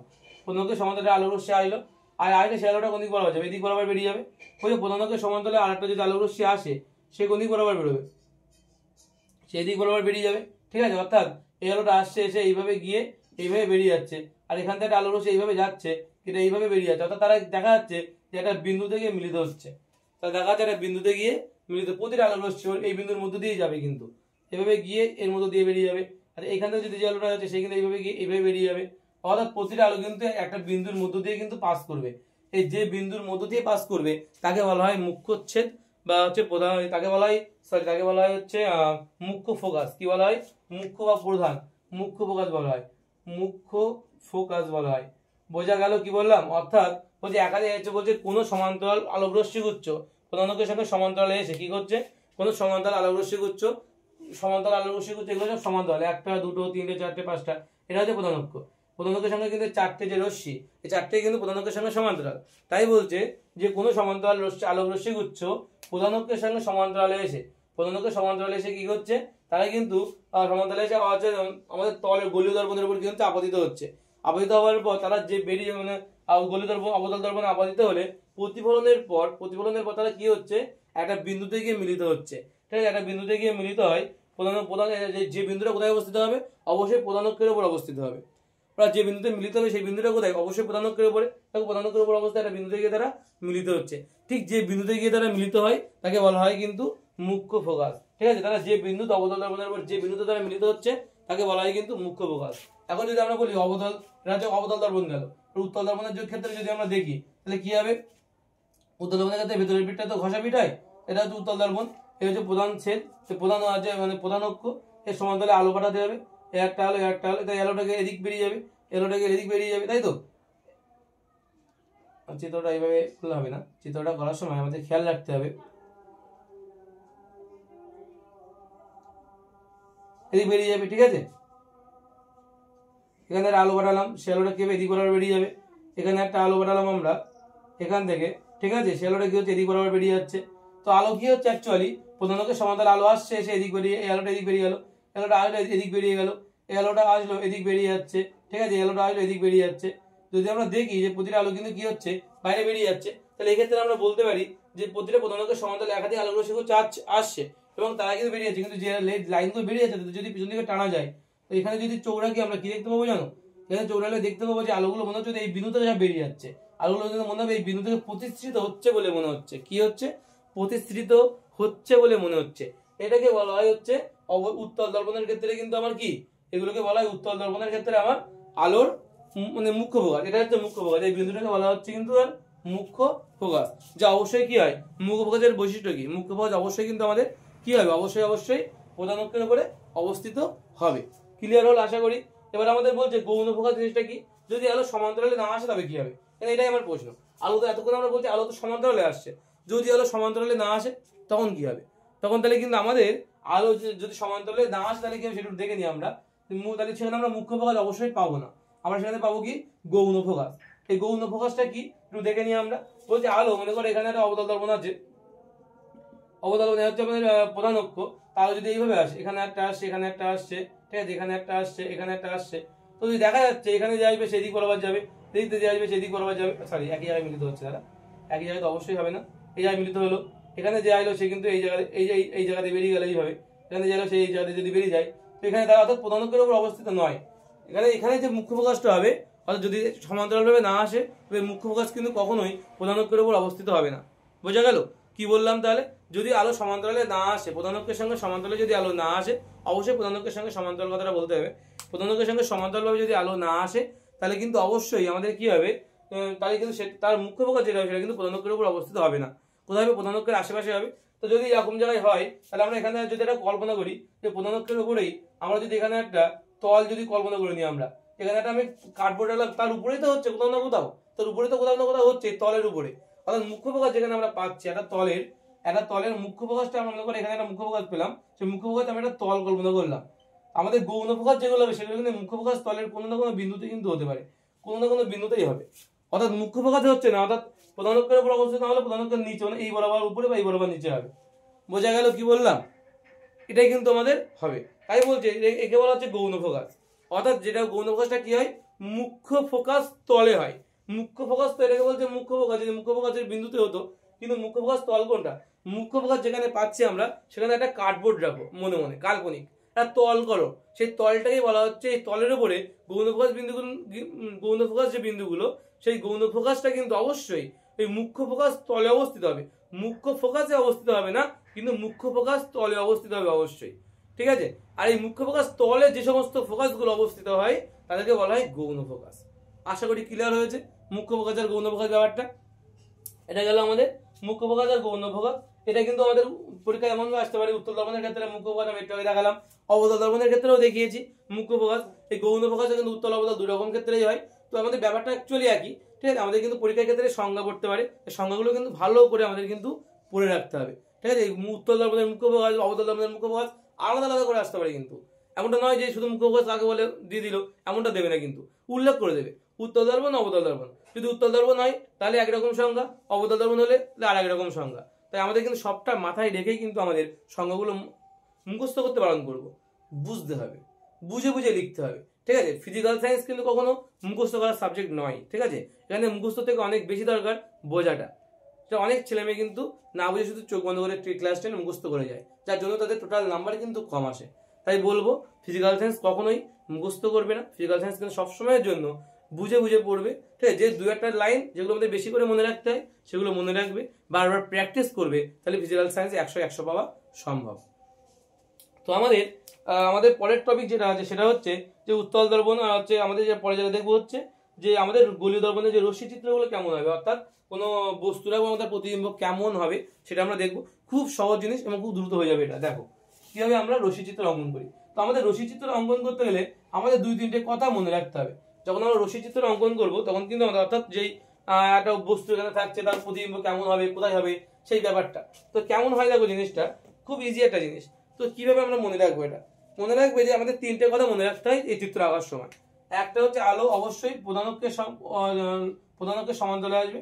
প্রধানক্ষের সমান্তরালে আলোক রশ্মি আইলো, আর আইলে সে আলোটা কোন দিক বরাবর যাবে? এদিক বরাবর বেরিয়ে যাবে। ওই যে প্রধানক্ষের সমান্তরালে আরেকটা যদি আলোক রশ্মি আসে, সে কোন দিক বরাবর বেরোবে? সেই দিক বরাবর বেরিয়ে যাবে। ঠিক আছে, অর্থাৎ এই আলোটা আসছে, এসে এইভাবে গিয়ে এইভাবে বেরিয়ে যাচ্ছে, আর এখান থেকে একটা আলো রশ্মি এইভাবে যাচ্ছে, কিন্তু এইভাবে বেরিয়ে যাচ্ছে, অর্থাৎ তারা দেখা যাচ্ছে যে একটা বিন্দুতে গিয়ে মিলিত হচ্ছে। তাহলে দেখা যাচ্ছে একটা বিন্দুতে গিয়ে মিলিত, প্রতিটা আলো রশ্মি এই বিন্দুর মধ্য দিয়ে যাবে, কিন্তু এভাবে গিয়ে এর মধ্য দিয়ে বেরিয়ে যাবে। আর এখান থেকে যদি যে আলোটা যাচ্ছে সেই কিন্তু এইভাবে গিয়ে এইভাবে বেরিয়ে যাবে, অর্থাৎ প্রতিটা আলো কিন্তু একটা বিন্দুর মধ্য দিয়ে কিন্তু পাস করবে। এই যে বিন্দুর মধ্য দিয়ে পাস করবে তাকে বলা হয় মুখ্যচ্ছেদ, বা হচ্ছে প্রধান, তাকে বলা হয় তাকে বলা হয় হচ্ছে মুখ্য ফোকাস। কি বলা হয়? মুখ্য বা প্রধান, মুখ্য ফোকাস বলা হয়, মুখ্য ফোকাস বলা হয়। বোঝা গেল কি বললাম? অর্থাৎ বলছে একাধিক হচ্ছে, বলছে কোনো সমান্তরাল আলোক রশ্মি গুচ্ছ প্রধানকের সঙ্গে সমান্তরালে এসে কি করছে, কোনো সমান্তরাল আলোক রশ্মি গুচ্ছ, সমান্তরাল আলোক রশ্মি গুচ্ছ, এগুলো সব সমান্তরাল, একটা দুটো তিনটে চারটে পাঁচটা, এটা হচ্ছে প্রধানক্ষ। প্রধানকের সঙ্গে কিন্তু চারটে যে রশ্মি, এই চারটে কিন্তু প্রধানকের সঙ্গে সমান্তরাল। তাই বলছে যে কোনো সমান্তরাল রশ্মি আলোক রশ্মি গুচ্ছ প্রধানকের সঙ্গে সমান্তরালে এসে, প্রধানকের সমান্তরালে এসে কি করছে, তারা কিন্তু সমান্তরালে এসে আমাদের তলের গলীয় দর্পণের উপর কিন্তু আপতিত হচ্ছে। আপতিত হওয়ার পর তারা যে বেরিয়ে মানে গলীয় দর্পণ অবতল দর্পণে আপতিত হলে প্রতিফলনের পর তারা কি হচ্ছে, একটা বিন্দুতে গিয়ে মিলিত হচ্ছে। ঠিক আছে, একটা বিন্দুতে গিয়ে মিলিত হয়। প্রধান যে বিন্দুটা কোথায় অবস্থিত হবে? অবশ্যই প্রধানকের উপর অবস্থিত হবে। যে বিন্দুতে মিলিত হবে সেই বিন্দুটা কোথায়? অবশ্যই প্রধানকের উপরে। প্রধানকের উপর অবস্থায় একটা বিন্দুতে গিয়ে তারা মিলিত হচ্ছে। ঠিক যে বিন্দুতে গিয়ে তারা মিলিত হয় তাকে বলা হয় কিন্তু মুখ্য ফোকাস। ঠিক আছে, তারা যে বিন্দুতে অবতল দর্পণের উপর যে বিন্দুতে তারা মিলিত হচ্ছে তাকে বলা হয় কিন্তু মুখ্য ফোকাস। এখন যদি আমরা বলি অবতল, এটা হচ্ছে অবতল দর্পণ গেল। উত্তল দর্পণের ক্ষেত্রে যদি আমরা দেখি তাহলে কি হবে? উত্তল দর্পণের ক্ষেত্রে ভেতরের পিঠটা তো ঘষা পিঠ হয়, এটা হচ্ছে উত্তল দর্পণ। এই হচ্ছে প্রধান ছেদ, প্রধান আছে মানে প্রধান অক্ষ, এর সমান্তরালে আলো পাঠাতে হবে, একটা আলো তাই আলোটাকে এদিক বেরিয়ে যাবে, এলোটাকে এদিক বেরিয়ে যাবে, তাই তো? চিত্রটা এইভাবে করলে হবে না, চিত্রটা করার সময় আমাদের খেয়াল রাখতে হবে, এদিক বেরিয়ে যাবে। ঠিক আছে, এখানে আলো পাঠালাম, সে আলোটা কি হবে? এদিক বরাবর বেরিয়ে যাবে। এখানে একটা আলো পাঠালাম আমরা এখান থেকে, ঠিক আছে, সে আলোটা কি হচ্ছে? এদিক বরাবর বেরিয়ে যাচ্ছে। তো আলো কি হচ্ছে অ্যাকচুয়ালি, প্রধানকের সমান্তরাল আলো আসছে, এসে এদিক বেরিয়ে, এই আলোটা এদিক বেরিয়ে গেল, আলোটা আসলো এদিক বেরিয়ে গেল, এই আলোটা আসলো এদিক বেরিয়ে যাচ্ছে। ঠিক আছে, এই আলোটা আসলো এদিক বেরিয়ে যাচ্ছে। যদি আমরা দেখি যে প্রতিটা আলো কিন্তু কি হচ্ছে? বাইরে বেরিয়ে যাচ্ছে, তাহলে এই ক্ষেত্রে আমরা বলতে পারি যে প্রতিটা প্রধানকের সমান্তরালে একাধিক আলোক রশ্মি আসছে এবং তারা কিন্তু বেরিয়ে যাচ্ছে। কিন্তু যে লাইনগুলো বেরিয়ে যাচ্ছে যদি পিছন দিকে টানা যায়, তো এখানে যদি চৌড়াকি আমরা কি দেখতে পাবো জানো? এখানে চৌড়ালে দেখতে পাবো যে আলোগুলো মনে হচ্ছে এই বিন্দু থেকে বেরিয়ে যাচ্ছে, আলোগুলো মনে হবে এই বিন্দু থেকে প্রতিসৃত হচ্ছে বলে মনে হচ্ছে। কি হচ্ছে? প্রতিসৃত হচ্ছে বলে মনে হচ্ছে। এটাকে বলা হয় হচ্ছে উত্তল দর্পণের ক্ষেত্রে কিন্তু আমার কি, এগুলোকে বলা হয় উত্তল দর্পণের ক্ষেত্রে আমার আলোর মানে মুখ্য ফোকাস। এটা হচ্ছে মুখ্য ফোকাস, এই বিন্দুটাকে বলা হচ্ছে কিন্তু আর মুখ্য ফোকাস। যা অবশ্যই কি হয়, মুখ্য ফোকাসের বৈশিষ্ট্য কি? মুখ্য ফোকাস অবশ্যই কিন্তু আমাদের কি হবে? অবশ্যই প্রধান অক্ষের উপরে অবস্থিত হবে। ক্লিয়ার হল আশা করি। এবার আমাদের বলছে গৌণ ফোকাস জিনিসটা কি? যদি আলো সমান্তরালে না আসে তবে কি হবে? এটাই আমার প্রশ্ন। আলো তো এতক্ষণ আমরা বলছি আলো তো সমান্তরালে আসছে, যদি আলো সমান্তরালে না আসে তখন কি হবে? তখন তাহলে কিন্তু আমাদের আলো যদি সমান্তরালে না আসে তাহলে কি হবে সেটা দেখে নিই আমরা। তাহলে সেখানে আমরা মুখ্য ফোকাস অবশ্যই পাবো না, আমরা সেখানে পাবো কি? গৌণ ফোকাস। এই গৌণ ফোকাসটা কি? একটু দেখে নিই আমরা। বলছে আলো, মনে করো এখানে একটা অবতল দর্পণ আছে, অবতল দর্পণ হচ্ছে আমাদের প্রধান অক্ষ। তাহলে যদি এইভাবে আসে, এখানে একটা আসছে, এখানে একটা আসছে, ঠিক আছে, এখানে একটা আসছে, এখানে একটা আসছে, তো যদি দেখা যাচ্ছে এখানে যে আসবে সেদিক বরাবর যাবে, এদিকে যে আসবে সেদিক বরাবর যাবে, সরি একই জায়গায় মিলিত হচ্ছে দাদা, একই জায়গায় তো অবশ্যই হবে না, এই জায়গায় মিলিত হলো। এখানে যে আইলো সে কিন্তু এই জায়গায়, এই জায়গাতে বেরিয়ে গেল এইভাবে, এখানে যে এলো সেই জায়গাতে যদি বেরিয়ে যায়, তো এখানে তারা অর্থাৎ প্রধান অক্ষের উপর অবস্থিত নয়। এখানে যে মুখ্য ফোকাসটা হবে, অর্থাৎ যদি সমান্তরালভাবে না আসে, তবে মুখ্য ফোকাস কিন্তু কখনোই প্রধান অক্ষের উপর অবস্থিত হবে না। বোঝা গেল কি বললাম? তাহলে যদি আলো সমান্তরালে না আসে, প্রধান অক্ষের সঙ্গে সমান্তরালে যদি আলো না আসে, অবশ্যই প্রধান অক্ষের সঙ্গে সমান্তরাল কথাটা বলতে হবে। প্রধান অক্ষের সঙ্গে সমান্তরালভাবে যদি আলো না আসে, তাহলে কিন্তু অবশ্যই আমাদের কি হবে, তাহলে কিন্তু তার মুখ্য ফোকাস যেটা হবে সেটা কিন্তু প্রধান অক্ষের উপর অবস্থিত হবে না। কোথায় হবে? প্রধান অক্ষের আশেপাশে হবে। তো যদি এরকম জায়গায় হয়, তাহলে আমরা এখানে যদি একটা কল্পনা করি যে প্রধান অক্ষের উপরেই আমরা যদি এখানে একটা তল যদি কল্পনা করে নিই আমরা, এখানে একটা আমি কার্ডবোর্ড আলাম, তার উপরেই তো হচ্ছে কোথাও না কোথাও, তার উপরে তো কোথাও না কোথাও হচ্ছে, তলের উপরে। অর্থাৎ মুখ্য ফোকাস যেখানে আমরা পাচ্ছি একটা তলের মুখ্য ফোকাসটা আমরা মনে করি এখানে একটা মুখ্য ফোকাস পেলাম, সেই মুখ্য ফোকাস আমি একটা তল কল্পনা করলাম। আমাদের গৌণ ফোকাস যেগুলো হবে সেগুলো কিন্তু মুখ্য ফোকাস তলের কোনো না কোনো বিন্দুতে কিন্তু হতে পারে, কোনো না কোনো বিন্দুতেই হবে। অর্থাৎ মুখ্য ফোকাসে হচ্ছে না, অর্থাৎ প্রধান অক্ষের উপর অবস্থিত না হলে প্রধান অক্ষের নিচে, মানে এই বরাবর উপরে বা এই বরাবর নিচে হবে। বোঝা গেল কি বললাম? এটাই কিন্তু আমাদের হবে। তাই বলছে একে বলা হচ্ছে গৌণ ফোকাস। অর্থাৎ যেটা গৌণ ফোকাসটা কি হয়, মুখ্য ফোকাস তলে হয়। মুখ্য ফোকাস তো এটাকে বলছে মুখ্য ফোকাস, যদি মুখ্য ফোকাসের বিন্দুতে হতো, কিন্তু মুখ্য ফোকাস তল কোনটা? মুখ্য ফোকাস যেখানে পাচ্ছি আমরা সেখানে একটা কার্ডবোর্ড রাখো, মনে মনে কাল্পনিক একটা তল করো, সেই তলটাকেই বলা হচ্ছে, এই তলের উপরে গৌণ ফোকাস বিন্দুগুলো, গৌণ ফোকাস যে বিন্দুগুলো, সেই গৌণ ফোকাসটা কিন্তু অবশ্যই এই মুখ্য ফোকাস তলে অবস্থিত হবে। মুখ্য ফোকাসে অবস্থিত হবে না, কিন্তু মুখ্য ফোকাস তলে অবস্থিত হবে অবশ্যই। ঠিক আছে? আর এই মুখ্য ফোকাস তলে যে সমস্ত ফোকাসগুলো অবস্থিত হয় তাদেরকে বলা হয় গৌণ ফোকাস। আশা করি ক্লিয়ার হয়েছে মুখ্য ফোকাস আর গৌণ ফোকাস ব্যাপারটা। এটা গেল আমাদের মুখ্য ফোকাস আর গৌণ ফোকাস। এটা কিন্তু আমাদের পরীক্ষায় এমন আসতে পারে, উত্তল দর্পণের ক্ষেত্রে মুখ্য ফোকাস আমি একটু আগে দেখালাম, অবতল দর্পণের ক্ষেত্রেও দেখিয়েছি মুখ্য ফোকাস। এই গৌণ ফোকাস কিন্তু উত্তল অবতল দুই রকম ক্ষেত্রেই হয়। তো আমাদের ব্যাপারটা অ্যাকচুয়ালি একই। ঠিক আছে? আমাদের কিন্তু পরীক্ষার ক্ষেত্রে সংজ্ঞা পড়তে পারে, সংজ্ঞাগুলো কিন্তু ভালো করে আমাদের কিন্তু পড়ে রাখতে হবে। ঠিক আছে? উত্তল দর্পণের মুখ্য ফোকাস, অবতল দর্পণের মুখ্য ফোকাস আলাদা আলাদা করে আসতে পারে, কিন্তু এমনটা নয় যে শুধু মুখ্য ফোকাস আগে বলে দিয়ে দিল, এমনটা দেবে না, কিন্তু উল্লেখ করে দেবে উত্তল দর্পণ, অবতল দর্পণ। যদি উত্তল দর্পণ হয় তাহলে একরকম সংজ্ঞা, অবতল দর্পণ হলে আর একরকম সংজ্ঞা। তাই আমাদের কিন্তু সবটা মাথায় রেখেই কিন্তু আমাদের সংজ্ঞাগুলো মুখস্থ করতে বারণ করবো, বুঝতে হবে, বুঝে বুঝে লিখতে হবে। ঠিক আছে? ফিজিক্যাল সায়েন্স কিন্তু কখনো মুখস্থ করার সাবজেক্ট নয়। ঠিক আছে? এখানে মুখস্থ থেকে অনেক বেশি দরকার বোঝাটা। সেটা অনেক ছেলেমেয়ে কিন্তু না বুঝে শুধু চোখ বন্ধ করে ক্লাস 10 মুখস্থ করে যায়, যার জন্য তাদের টোটাল নাম্বার কিন্তু কম আসে। তাই বলবো ফিজিক্যাল সায়েন্স কখনোই মুখস্থ করবে না, ফিজিক্যাল সায়েন্স কিন্তু সবসময়ের জন্য বুঝে বুঝে পড়বে। ঠিক আছে? যে দু একটা লাইন যেগুলো আমাদের বেশি করে মনে রাখতে হয় সেগুলো মনে রাখবে, বারবার প্র্যাকটিস করবে, তাহলে ফিজিক্যাল সায়েন্স 100 পাওয়া সম্ভব। তো আমাদের পরের টপিক যেটা আছে সেটা হচ্ছে যে উত্তল দর্পণ, হচ্ছে আমাদের যে পরে যেটা দেখবো হচ্ছে যে আমাদের গোলীয় দর্পণের যে রশ্মি চিত্রগুলো কেমন হবে, অর্থাৎ কোনো বস্তুর এবং আমাদের প্রতিবিম্ব কেমন হবে সেটা আমরা দেখবো। খুব সহজ জিনিস এবং খুব দ্রুত হয়ে যাবে। এটা দেখো কিভাবে আমরা রশ্মি চিত্র অঙ্কন করি। তো আমাদের রশ্মি চিত্র অঙ্কন করতে গেলে আমাদের 2-3টে কথা মনে রাখতে হবে। যখন আমরা রশ্মি চিত্র অঙ্কন করবো তখন কিন্তু আমাদের, অর্থাৎ যেই একটা বস্তু এখানে থাকছে তার প্রতিবিম্ব কেমন হবে, কোথায় হবে, সেই ব্যাপারটা তো কেমন হয় দেখো, জিনিসটা খুব ইজি একটা জিনিস। তো কিভাবে আমরা মনে রাখবো? এটা মনে রাখবে যে আমাদের 3টে কথা মনে রাখতে হয় এই চিত্র আঁকার সময়। একটা হচ্ছে আলো অবশ্যই প্রধান অক্ষের সমান্তরালে আসবে,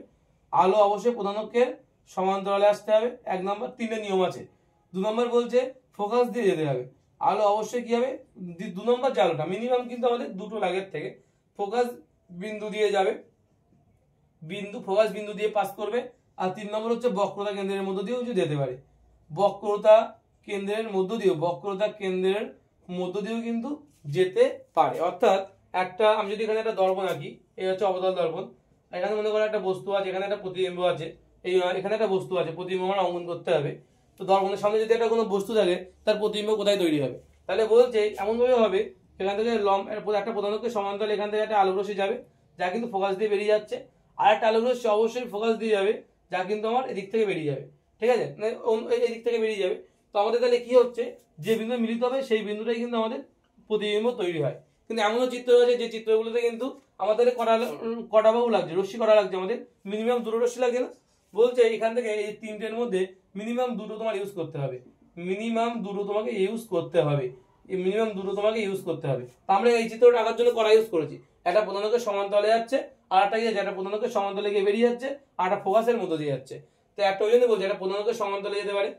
আলো অবশ্যই প্রধান অক্ষের সমান্তরালে আসতে হবে, 1 নম্বর। 3টে নিয়ম আছে। 2 নম্বর বলছে ফোকাস দিয়ে যেতে হবে, আলো অবশ্যই কি হবে, 2 নম্বর যে আলোটা মিনিমাম কিন্তু আমাদের 2টো লাগের থেকে ফোকাস বিন্দু দিয়ে যাবে, ফোকাস বিন্দু দিয়ে পাস করবে। আর 3 নম্বর হচ্ছে বক্রতা কেন্দ্রের মধ্য দিয়েও যদি যেতে পারে, বক্রতা কেন্দ্রের মধ্য দিয়েও কিন্তু যেতে পারে। অর্থাৎ আমি যদি এখানে একটা দর্পণ আঁকি, এই হচ্ছে অবতল দর্পণ, এখানে মনে করো একটা বস্তু আছে, এখানে একটা প্রতিবিম্ব আছে, এখানে একটা বস্তু আছে, প্রতিবিম্ব আমার অঙ্কন করতে হবে। তো দর্পণের সামনে যদি একটা কোনো বস্তু থাকে তার প্রতিবিম্ব কোথায় তৈরি হবে, তাহলে বলছে এমন ভাবে হবে এখান থেকে একটা প্রধান অক্ষের সমান্তরাল এখান থেকে একটা আলোক রশ্মি যাবে, যা কিন্তু ফোকাস দিয়ে বেরিয়ে যাচ্ছে, আর একটা আলোক রশ্মি অবশ্যই ফোকাস দিয়ে যাবে, যা কিন্তু আমার এদিক থেকে বেরিয়ে যাবে। ঠিক আছে? এদিক থেকে বেরিয়ে যাবে। তো আমাদের তাহলে কি হচ্ছে, যে বিন্দু মিলিত হবে সেই বিন্দুটাই কিন্তু আমাদের প্রতিবিম্ব তৈরি হয়। কিন্তু এমনও চিত্র আছে যে চিত্রগুলোতে কিন্তু আমাদের কটা বাহু লাগছে, রশ্মি কটা লাগছে, আমাদের মিনিমাম 2টো রশ্মি লাগছে না। বলছে এখান থেকে এই 3টের মধ্যে মিনিমাম 2টো তোমার ইউজ করতে হবে, মিনিমাম 2টো তোমাকে ইউজ করতে হবে। আমরা এই চিত্রটা আঁকার জন্য কড়া ইউজ করেছি, একটা প্রধানকের সমান্তরালে যাচ্ছে, আর একটা কি একটা প্রধানকের সমান্তরালে গিয়ে বেরিয়ে যাচ্ছে, আর একটা ফোকাসের মধ্য দিয়ে যাচ্ছে। তো একটা ওই জন্য বলছে একটা প্রধানকের সমান্তরালে যেতে পারে,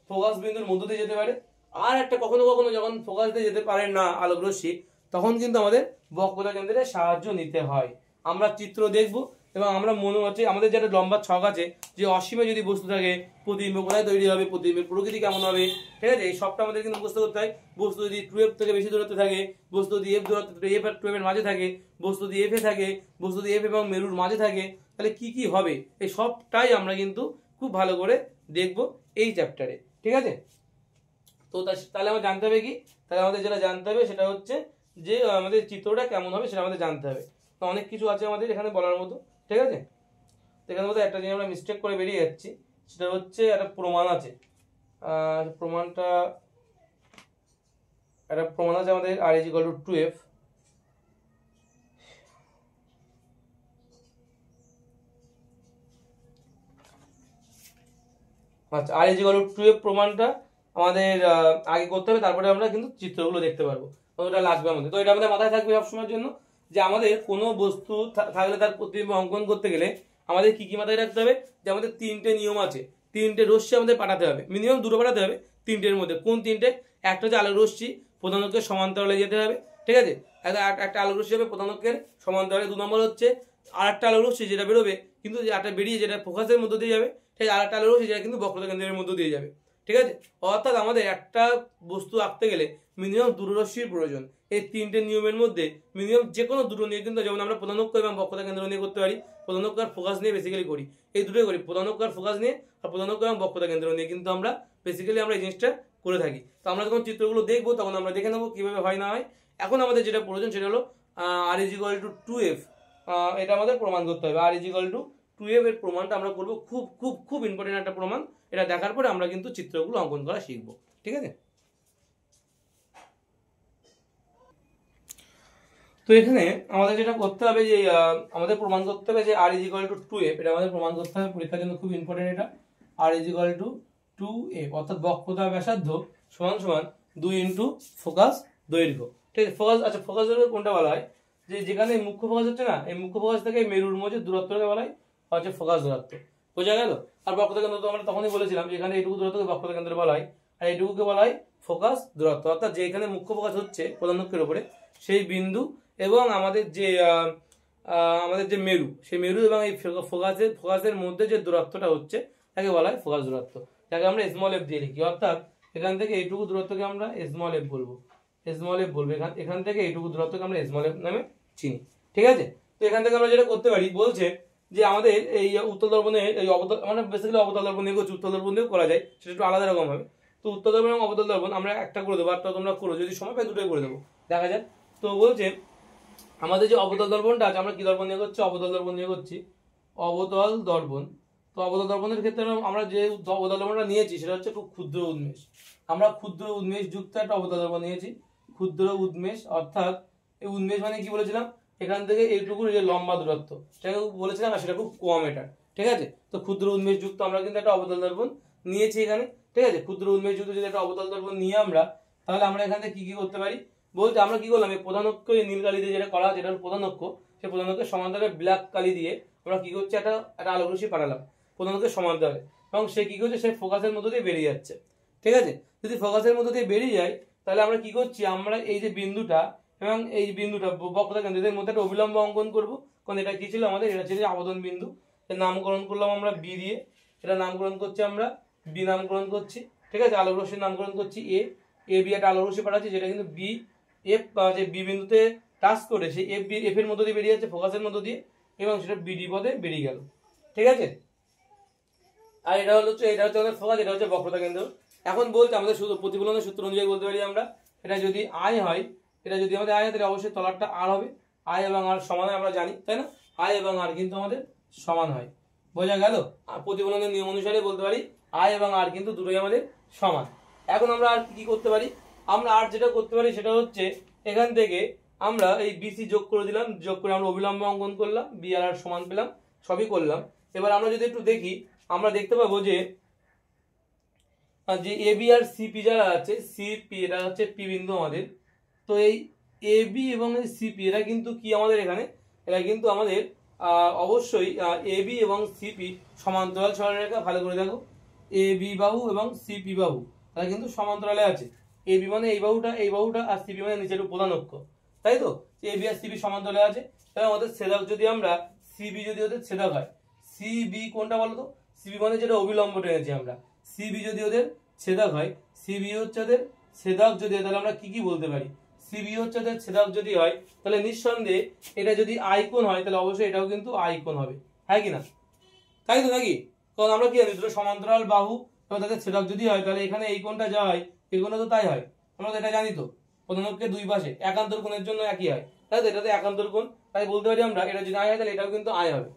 ফোকাস বিন্দুর মধ্য দিয়ে যেতে পারে, আর একটা কখনো কখনো যখন ফোকাস দিয়ে যেতে পারে না আলোক রশ্মি, তখন কিন্তু আমাদের বক্রতা কেন্দ্রের সাহায্য নিতে হয়। আমরা চিত্র দেখব এবং আমরা মনে হচ্ছে আমাদের যেটা লম্বা ছক আছে যে অসীমে যদি বস্তু থাকে প্রতিবিম্ব কোথায় তৈরি হবে, প্রতিবিম্বের প্রকৃতি কেমন হবে, ঠিক আছে, এই সবটা আমাদের কিন্তু মুখস্থ করতে হয়। বস্তু যদি 2f থেকে বেশি দূরত্বে থাকে, বস্তু যদি f দূরত্ব f আর 2f এর মাঝে থাকে, বস্তু যদি f এ থাকে, বস্তু যদি f এবং মেরুর মাঝে থাকে, তাহলে কি কি হবে এই সবটাই আমরা কিন্তু খুব ভালো করে দেখব এই চ্যাপ্টারে, ঠিক আছে। তো তাহলে আমরা জানতে হবে কি, তাহলে আমাদের যেটা জানতে হবে সেটা হচ্ছে যে আমাদের চিত্রটা কেমন হবে সেটা আমাদের জানতে হবে। তো অনেক কিছু আছে আমাদের এখানে বলার মতো, ঠিক আছে। তো এখানে মধ্যে একটা জিনিস আমরা মিস্টেক করে বেরিয়ে যাচ্ছি, সেটা হচ্ছে একটা প্রমাণ আছে, প্রমাণটা একটা প্রমাণ আছে আমাদের r = 2f। আচ্ছা, r = 2f প্রমাণটা আমাদের আগে করতে হবে, তারপরে আমরা কিন্তু চিত্রগুলো দেখতে পারবো, তো ওটা লাগবে আমাদের। তো এটা আমাদের মাথায় থাকবে সবসময়ের জন্য যে আমাদের কোনো বস্তু থাকলে তার প্রতিবিম্ব অঙ্কন করতে গেলে আমাদের কি কি মাথায় রাখতে হবে, যে আমাদের 3টে নিয়ম আছে, 3টে রশ্মি আমাদের পাঠাতে হবে, মিনিমাম 2টো পাঠাতে হবে 3টের মধ্যে। কোন 3টে? একটা হচ্ছে আলোক রশ্মি প্রধানকের সমান্তরালে যেতে হবে, ঠিক আছে, একটা আলোক রশ্মি হবে প্রধানকের সমান্তরালে। 2 নম্বর হচ্ছে আরেকটা আলোক রশ্মি যেটা বেরোবে কিন্তু একটা বেরিয়ে যেটা ফোকাসের মধ্যে দিয়ে যাবে, ঠিক আছে, আরেকটা আলোক রশ্মি যেটা কিন্তু বক্রতা কেন্দ্রের মধ্যে দিয়ে যাবে, ঠিক আছে। অর্থাৎ আমাদের একটা বস্তু আঁকতে গেলে মিনিমাম 2টো রশ্মির প্রয়োজন। এই 3টে নিয়মের মধ্যে মিনিমাম যে কোনো 2টো নিয়ে কিন্তু, যেমন আমরা প্রধানক্ষ এবং বক্রতা কেন্দ্র নিয়ে করতে পারি, প্রধানক্ষ আর ফোকাস নিয়ে বেসিক্যালি করি, এই দুটোই করি, প্রধানক্ষ আর ফোকাস নিয়ে, আর প্রধানক্ষ এবং বক্রতা কেন্দ্র নিয়ে কিন্তু আমরা বেসিক্যালি আমরা এই জিনিসটা করে থাকি। তো আমরা যখন চিত্রগুলো দেখবো তখন আমরা দেখে নেবো কিভাবে হয় না হয়। এখন আমাদের যেটা প্রয়োজন সেটা হলো r = 2f, এটা আমাদের প্রমাণ করতে হবে। r = 2f এর প্রমাণটা আমরা করবো, খুব খুব খুব ইম্পর্টেন্ট একটা প্রমাণ। এটা দেখার পরে আমরা কিন্তু চিত্রগুলো অঙ্কন করা শিখবো, ঠিক আছে। তো এখানে আমাদের যেটা করতে হবে যে আমাদের প্রমাণ করতে হবে যে r = 2f, এটা আমাদের প্রমাণ করতে হবে, পরীক্ষার জন্য খুব ইম্পর্টেন্ট এটা। r = 2f অর্থাৎ বক্রতা ব্যাসার্ধ সমান সমান 2 × ফোকাস দৈর্ঘ্য, ঠিক আছে। ফোকাস, আচ্ছা ফোকাস দৈর্ঘ্য কোনটা বলা হয়, যে যেখানে মুখ্য ফোকাস হচ্ছে না, এই মুখ্য ফোকাস থেকে মেরুর মধ্যে দূরত্বটাকে বলা হয় হচ্ছে ফোকাস দূরত্ব, বোঝা গেল। আর বক্রতা কেন্দ্র তো আমরা তখনই বলেছিলাম যে এখানে এইটুকু দূরত্বকে বক্রতা কেন্দ্র বলা হয়, আর এইটুকুকে বলা হয় ফোকাস দূরত্ব। অর্থাৎ যে এখানে মুখ্য ফোকাস হচ্ছে প্রধানকের উপরে সেই বিন্দু এবং আমাদের যে মেরু, সেই মেরু এবং এই ফোকাসের মধ্যে যে দূরত্বটা হচ্ছে তাকে বলা হয় ফোকাস দূরত্ব, যাকে আমরা স্মল এফ দিয়ে লিখি। অর্থাৎ এখান থেকে এইটুকু দূরত্বকে আমরা স্মল এফ বলবো, এখান থেকে এইটুকু দূরত্বকে আমরা স্মল এফ নামে চিনি, ঠিক আছে। তো এখান থেকে আমরা যেটা করতে পারি, বলছে যে আমাদের এই উত্তল দর্পণে এই মানে বেসিক্যালি অবতল দর্পণ দিয়ে করছি, উত্তল দর্পণ দিয়েও করা যায়, সেটা একটু আলাদা রকম হবে। তো উত্তল দর্পণ এবং অবতল দর্পণ আমরা একটা করে দেবো, আর তোমরা করো, যদি সময় পাই দুটোই করে দেবো, দেখা যাক। তো বলছে আমাদের যে অবতল দর্পণটা আছে, আমরা কি দর্পণ নিয়ে করছি, অবতল দর্পণ নিয়ে করছি, অবতল দর্পণ। তো অবতল দর্পণের ক্ষেত্রে আমরা যে অবতল দর্পণটা নিয়েছি সেটা হচ্ছে খুব ক্ষুদ্র উন্মেষ। আমরা ক্ষুদ্র উন্মেষ যুক্ত একটা অবতল দর্পণ নিয়েছি, ক্ষুদ্র উন্মেষ, অর্থাৎ এই উন্মেষ মানে কি বলেছিলাম, এখান থেকে এইটুকুর যে লম্বা দূরত্ব সেটাকে বলেছিলাম, আর সেটা খুব কম এটা, ঠিক আছে। তো ক্ষুদ্র উন্মেষ যুক্ত আমরা কিন্তু একটা অবতল দর্পণ নিয়েছি এখানে, ঠিক আছে। ক্ষুদ্র উন্মেষ যুক্ত যদি একটা অবতল দর্পণ নিয়ে আমরা, তাহলে আমরা এখান থেকে কি কি করতে পারি, বলতে আমরা কি করলাম, এই প্রধানক্ষ নীল কালি দিয়ে যেটা করা, যেটা হলো প্রধানক্ষ, সেই প্রধানক্ষের সমান্তরালে ব্ল্যাক কালি দিয়ে আমরা কি করছি, একটা আলোক রশ্মি পাঠালাম প্রধানক্ষের সমান্তরালে, এবং সে কি করছে, সে ফোকাসের মধ্যে দিয়ে বেরিয়ে যাচ্ছে, ঠিক আছে। যদি ফোকাসের মধ্যে দিয়ে বেরিয়ে যায় তাহলে আমরা কি করছি, আমরা এই যে বিন্দুটা এবং এই বিন্দুটা বক্রতা কেন্দ্রের মধ্যে একটা অবিলম্ব অঙ্কন করব, কারণ এটা কি ছিল আমাদের, এটা ছিল আবেদন বিন্দু, এর নামকরণ করলাম আমরা বি দিয়ে, এটা নামকরণ করছি আমরা বি নামকরণ করছি, ঠিক আছে। আলোক রশ্মির নামকরণ করছি এ বি, একটা আলোক রশ্মি পাঠাচ্ছি যেটা কিন্তু বি এফ যে বি বিন্দুতে টাচ করে সেই এফ এর মধ্যে দিয়ে বেরিয়ে যাচ্ছে ফোকাসের মধ্যে দিয়ে, এবং সেটা বিডি পদে বেরিয়ে গেল, ঠিক আছে। আর এটা হচ্ছে আমাদের ফোকাস, এটা হচ্ছে বক্রতা কেন্দ্র। এখন বলতে আমাদের শুধু প্রতিফলনের সূত্র অনুযায়ী বলতে পারি আমরা, এটা যদি আই হয়, এটা যদি আমাদের আই হয় তাহলে অবশ্যই তলারটা আর হবে, আই এবং আর সমান হয় আমরা জানি, তাই না। আই এবং আর কিন্তু আমাদের সমান হয়, বোঝা গেল। আর প্রতিফলনের নিয়ম অনুসারে বলতে পারি আই এবং আর কিন্তু দুটোই আমাদের সমান। এখন আমরা আর কি করতে পারি, আমরা আর যেটা করতে পারি সেটা হচ্ছে এখান থেকে আমরা এই বিসি যোগ করে দিলাম, যোগ করে আমরা অবিলম্ব অঙ্কন করলাম, বি আর সমান পেলাম, সবই করলাম। এবার আমরা যদি একটু দেখি, আমরা দেখতে পাবো যে এ বি আর সিপি যারা আছে, সিপি এটা হচ্ছে পি বিন্দু আমাদের। তো এই এ বি এবং সিপি এরা কিন্তু কি আমাদের এখানে, এরা কিন্তু আমাদের অবশ্যই এ বি এবং সিপি সমান্তরাল সরলরেখা। ভালো করে দেখো, এ বি বাহু এবং সিপি বাহু তারা কিন্তু সমান্তরালে আছে। এ বি মানে এই বাহুটা আর সিপি মানে নিচের প্রধান অক্ষ, তাই তো? এ বি আর সিপি সমান্তরালে আছে। এবং ওদের ছেদক যদি আমরা সিবি যদি ওদের ছেদক হয়, সিবি কোনটা বলতো? সিবি মানে যেটা অবিলম্ব টেনেছি আমরা, সিবি যদি ওদের ছেদক হয়, সিবি হচ্ছে ওদের ছেদক যদি হয়, তাহলে আমরা কি কি বলতে পারি? সিবি হচ্ছে ওদের ছেদক যদি হয়, তাহলে নিঃসন্দেহে এটা যদি আইকোন হয়, তাহলে অবশ্যই এটাও কিন্তু আইকোন হবে, হ্যাঁ কি না? তাই তো নাকি? কারণ আমরা কি জানি, দুটো সমান্তরাল বাহু এবং তাদের ছেদক যদি হয়, তাহলে এখানে এই কোণটা যা হয় এই কোণটা তো তাই হয়। আমরা তো এটা জানি তো, প্রধান অক্ষের দুই পাশে একান্তর কোণের জন্য একই হয়, তাই তো? এটা তো একান্তর কোণ, তাই বলতে পারি আমরা এটা যদি আয় হয় তাহলে এটাও কিন্তু আয় হবে।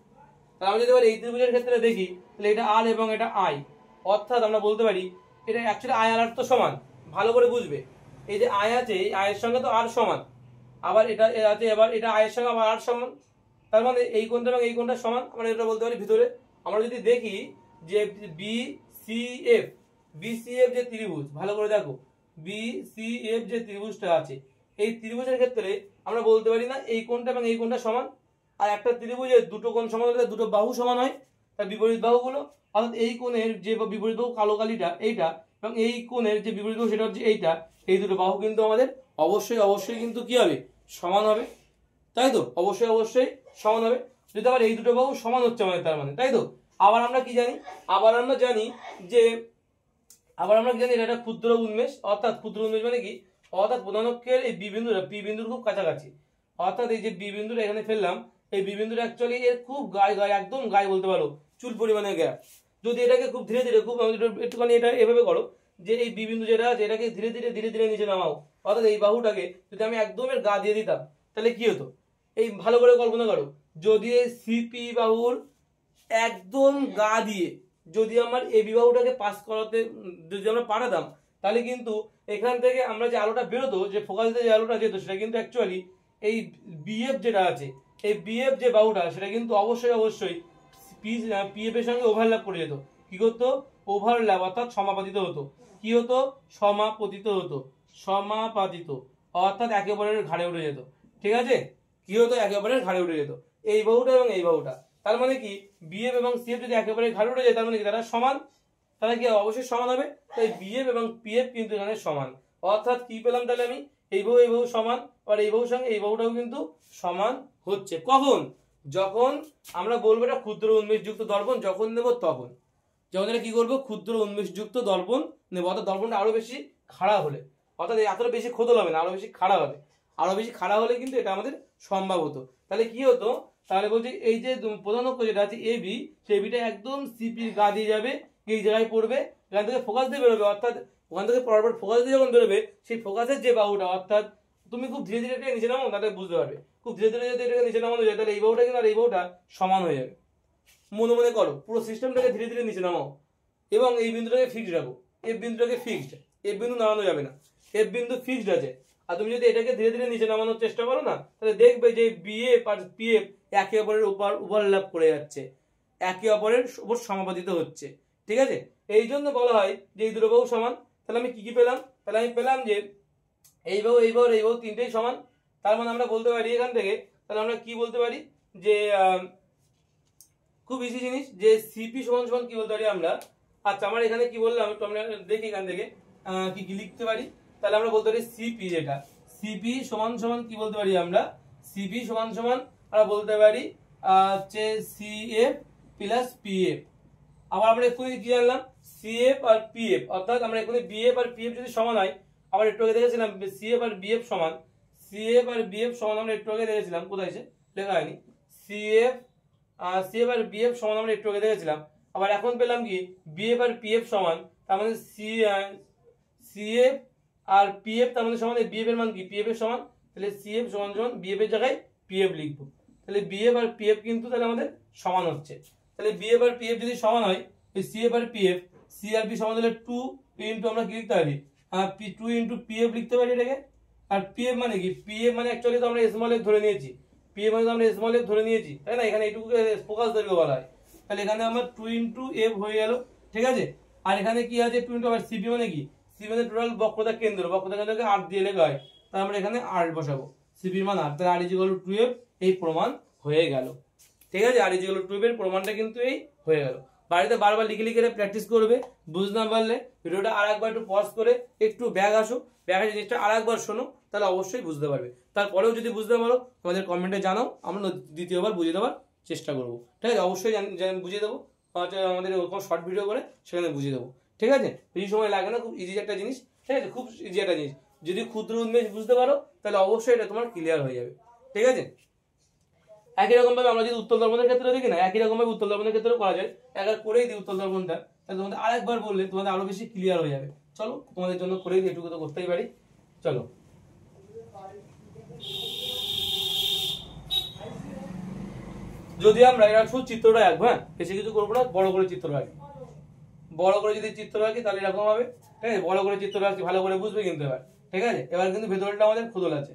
তাহলে আমরা যদি এবার এই ত্রিভুজের ক্ষেত্রে দেখি, তাহলে এটা আর এবং এটা আই, অর্থাৎ আমরা বলতে পারি এটা অ্যাকচুয়ালি আয় আর আর তো সমান। ভালো করে বুঝবে, এই যে আয় আছে এই আয়ের সঙ্গে তো আর সমান, আবার এটা আছে এবার এটা আয়ের সঙ্গে আবার আর সমান, তার মানে এই কোণটা এবং এই কোণটা সমান। আমরা এটা বলতে পারি ভিতরে আমরা যদি দেখি যে B C F, B C F যে ত্রিভুজ, ভালো করে দেখো, বি সি এফ যে ত্রিভুজটা আছে, এই ত্রিভুজের ক্ষেত্রে আমরা বলতে পারি না এই কোণটা এবং এই কোণটা সমান? আর একটা ত্রিভুজের দুটো কোণ সমান হলে দুটো বাহু সমান হয়, তার বিপরীত বাহুগুলো, অর্থাৎ এই কোণের যে বিপরীত বাহু কালো কালিটা এইটা, এবং এই কোণের যে বিপরীত বাহু সেটা হচ্ছে এইটা, এই দুটো বাহু কিন্তু আমাদের অবশ্যই কিন্তু কি হবে? সমান হবে, তাই তো? অবশ্যই সমান হবে। যদি আবার এই দুটো বাহু সমান হচ্ছে আমাদের, তার মানে তাই তো? আবার আমরা কি জানি, আবার আমরা জানি যে এটা একটা ক্ষুদ্র উন্মেষ, অর্থাৎ ক্ষুদ্র উন্মেষ মানে কি? অর্থাৎ প্রধান অক্ষের এই বি বিন্দুটা পি বিন্দুর খুব কাছাকাছি, অর্থাৎ এই যে বি বিন্দুটা এখানে ফেললাম, এই বি বিন্দুটা অ্যাকচুয়ালি এর খুব গায়ে একদম গায়ে বলতে পারো চুল পরিমাণে গ্যাপ। যদি এটাকে খুব ধীরে ধীরে খুব একটুখানি এটা এভাবে করো যে এই বি বিন্দু যেটা আছে এটাকে ধীরে ধীরে নিচে নামাও, অর্থাৎ এই বাহুটাকে যদি আমি একদম এর গা দিয়ে দিতাম, তাহলে কি হতো? এই ভালো করে কল্পনা করো, যদি এই সিপি বাহুর একদম গা দিয়ে যদি আমার এই বিবাহটাকে পাস করাতে যদি আমরা পাঠাতাম, তাহলে কিন্তু এখান থেকে আমরা যে আলোটা বেরোতো, যে ফোকাস দিয়ে যে আলোটা যেত, সেটা কিন্তু অ্যাকচুয়ালি এই বিএফ যেটা আছে, এই বিএফ যে বাহুটা সেটা কিন্তু অবশ্যই পিএফ এর সঙ্গে ওভারল্যাপ করে যেত। কি করতো? ওভারল্যাপ, অর্থাৎ সমাপতিত হতো। কি হতো? সমাপতিত হতো, সমাপাতিত, অর্থাৎ একে অপরের ঘাড়ে উঠে যেত। ঠিক আছে? কি হতো? একে অপরের ঘাড়ে উঠে যেত এই বাহুটা এবং এই বাহুটা। তার মানে কি বিএফ এবং সিএফ যদি একেবারে ঘাড়ে উঠে যায়, তার মানে কি তারা সমান? তারা কি অবশ্যই সমান হবে। তাই বিএফ এবং পিএফ কিন্তু এখানে সমান, অর্থাৎ কি পেলাম তাহলে আমি? এই বাহু সমান, আর এই বাহুর সঙ্গে এই বাহুটাও কিন্তু সমান হচ্ছে। কখন? যখন আমরা বলবো এটা ক্ষুদ্র উন্মেষযুক্ত দর্পণ, যখন নেব তখন। যখন এটা কি করবো? ক্ষুদ্র উন্মেষযুক্ত দর্পণ নেবো, অর্থাৎ দর্পণটা আরো বেশি খাড়া হলে, অর্থাৎ এতটা বেশি খোদল হবে না, আরো বেশি খাড়া হবে। আরো বেশি খাড়া হলে কিন্তু এটা আমাদের সম্ভব হতো। তাহলে কি হতো? তাহলে বলছি এই যে প্রধান অক্ষ যেটা আছে এ বি, সেই বিটা একদম সিপির গা দিয়ে যাবে, এই জায়গায় পড়বে, এখান থেকে ফোকাস দিয়ে বেরোবে, অর্থাৎ ওখান থেকে পরপর ফোকাস দিয়ে যখন বেরোবে, সেই ফোকাসের যে বাহুটা, অর্থাৎ তুমি খুব ধীরে ধীরে নিচে নামো, তাহলে বুঝতে পারবে, খুব ধীরে ধীরে যদি এটাকে নিচে নামানো যায়, তাহলে এই বাহুটা কিন্তু আর এই বাহুটা সমান হয়ে যাবে। মনে করো, পুরো সিস্টেমটাকে ধীরে ধীরে নিচে নামাও এবং এই বিন্দুটাকে ফিক্সড রাখো, এফ বিন্দুটাকে ফিক্সড, এফ বিন্দু নামানো যাবে না, এফ বিন্দু ফিক্সড আছে। আর তুমি যদি এটাকে ধীরে ধীরে নিচে নামানোর চেষ্টা করো না, তাহলে দেখবে যে বিএফ আর পিএফ একে অপরের উপর ওভারল্যাপ করে যাচ্ছে, একে অপরের উপর সমাপতিত হচ্ছে। ঠিক আছে? এই জন্য বলা হয় যে এই দুটো বাহু সমান। তাহলে আমি কি পেলাম? তাহলে আমি পেলাম যে এই বাহু এই বাহু তিনটেই সমান। তার মানে আমরা বলতে পারি এখান থেকে, তাহলে আমরা কি বলতে পারি যে খুব ইজি জিনিস, যে সিপি সমান সমান কি বলতে পারি আমরা? আচ্ছা, আমরা এখানে কি বললাম একটু আমরা দেখি এখান থেকে কি কি লিখতে পারি। তাহলে আমরা বলতে পারি সিপি, যেটা সিপি সমান সমান কি বলতে পারি আমরা? সিপি সমান সমান আমরা বলতে পারি হচ্ছে সিএফ প্লাস পিএফ। আবার আমরা এক্ষুনি কি জানলাম? সিএফ আর পিএফ, অর্থাৎ আমরা এক্ষুনি বিএফ আর পিএফ যদি সমান হয়, আবার একটু আগে দেখেছিলাম সিএফ আর বিএফ সমান, সিএফ আর বিএফ সমান আমরা একটু আগে দেখেছিলাম, কোথায় আছে লেখা হয়নি, সিএফ আর বিএফ সমান আমরা একটু আগে দেখেছিলাম। আবার এখন পেলাম কি বিএফ আর পিএফ সমান, তার মানে সিএফ আর পিএফ, তার মানে সমান বিএফ এর মান কি পিএফ এর সমান, তাহলে সিএফ সমান সমান বিএফ এর জায়গায় পিএফ লিখবো। তাহলে বিএফ আর পিএফ কিন্তু তাহলে আমাদের সমান হচ্ছে। তাহলে বিএফ আর পিএফ যদি সমান হয়, সিএফ আর পিএফ, সি আর পি সমান হলে 2 ইনটু আমরা কি লিখতে পারি? 2 ইনটু পিএফ লিখতে পারি এটাকে। আর পিএফ মানে কি? পিএফ মানে অ্যাকচুয়ালি তো আমরা স্মল এফ ধরে নিয়েছি, পিএফ মানে আমরা স্মল এফ ধরে নিয়েছি, তাই না? এখানে এইটুকুকে ফোকাস দৈর্ঘ্য বলা হয়। তাহলে এখানে আমার 2 ইনটু এফ হয়ে গেল। ঠিক আছে? আর এখানে কি আছে? 2 ইনটু আবার সিপি মানে কি? সিপি মানে টোটাল বক্রতা কেন্দ্রকে 8 দিয়ে লেখা হয়, তাহলে আমরা এখানে আর বসাবো, সিপির মান আর, তাহলে আর ইজ ইকুয়াল টু 12 এই প্রমাণ হয়ে গেল। ঠিক আছে, আর ইজ ইকুয়াল টু 12 এর প্রমাণটা কিন্তু এই হয়ে গেল। বাড়িতে বারবার লিখে লিখে প্র্যাকটিস করবে, বুঝতে না পারলে ভিডিওটা আর একবার একটু পজ করে একটু ব্যাক আসো, ব্যাক এসে জিনিসটা আর একবার শোনো, তাহলে অবশ্যই বুঝতে পারবে। তারপরেও যদি বুঝতে পারো আমাদের কমেন্টে জানাও, আমরা দ্বিতীয়বার বুঝিয়ে দেওয়ার চেষ্টা করবো। ঠিক আছে, অবশ্যই বুঝিয়ে দেবো, আমাদের ওরকম শর্ট ভিডিও করে সেখানে বুঝিয়ে দেবো। ঠিক আছে, বেশি সময় লাগে না, খুব ইজি একটা জিনিস। ঠিক আছে, খুব ইজি একটা জিনিস, যদি ক্ষুদ্র উন্মেষ বুঝতে পারো তাহলে অবশ্যই এটা তোমার ক্লিয়ার হয়ে যাবে। ঠিক আছে, একই রকম ভাবে আমরা যদি উত্তল দর্পণের ক্ষেত্রে দেখি না, একই রকম ভাবে উত্তল দর্পণের ক্ষেত্রে করা যায়। একবার করেই দিই উত্তল দর্পণটা, তাহলে তোমাদের আরেকবার বললে তোমাদের আরো বেশি ক্লিয়ার হয়ে যাবে। চলো তোমাদের জন্য করেই দিই, এটুকু তো করতেই পারি। চলো, যদি আমরা এরা শুধু চিত্রটা আঁকবো, হ্যাঁ বেশি কিছু করবো না, বড় করে চিত্র আঁকি। বড় করে যদি চিত্র আঁকি তাহলে এরকম হবে। ঠিক আছে, বড় করে চিত্র আঁকি, ভালো করে বুঝবে কিন্তু এবার। ঠিক আছে, এবার কিন্তু ভেতরটা আমাদের খোদল আছে।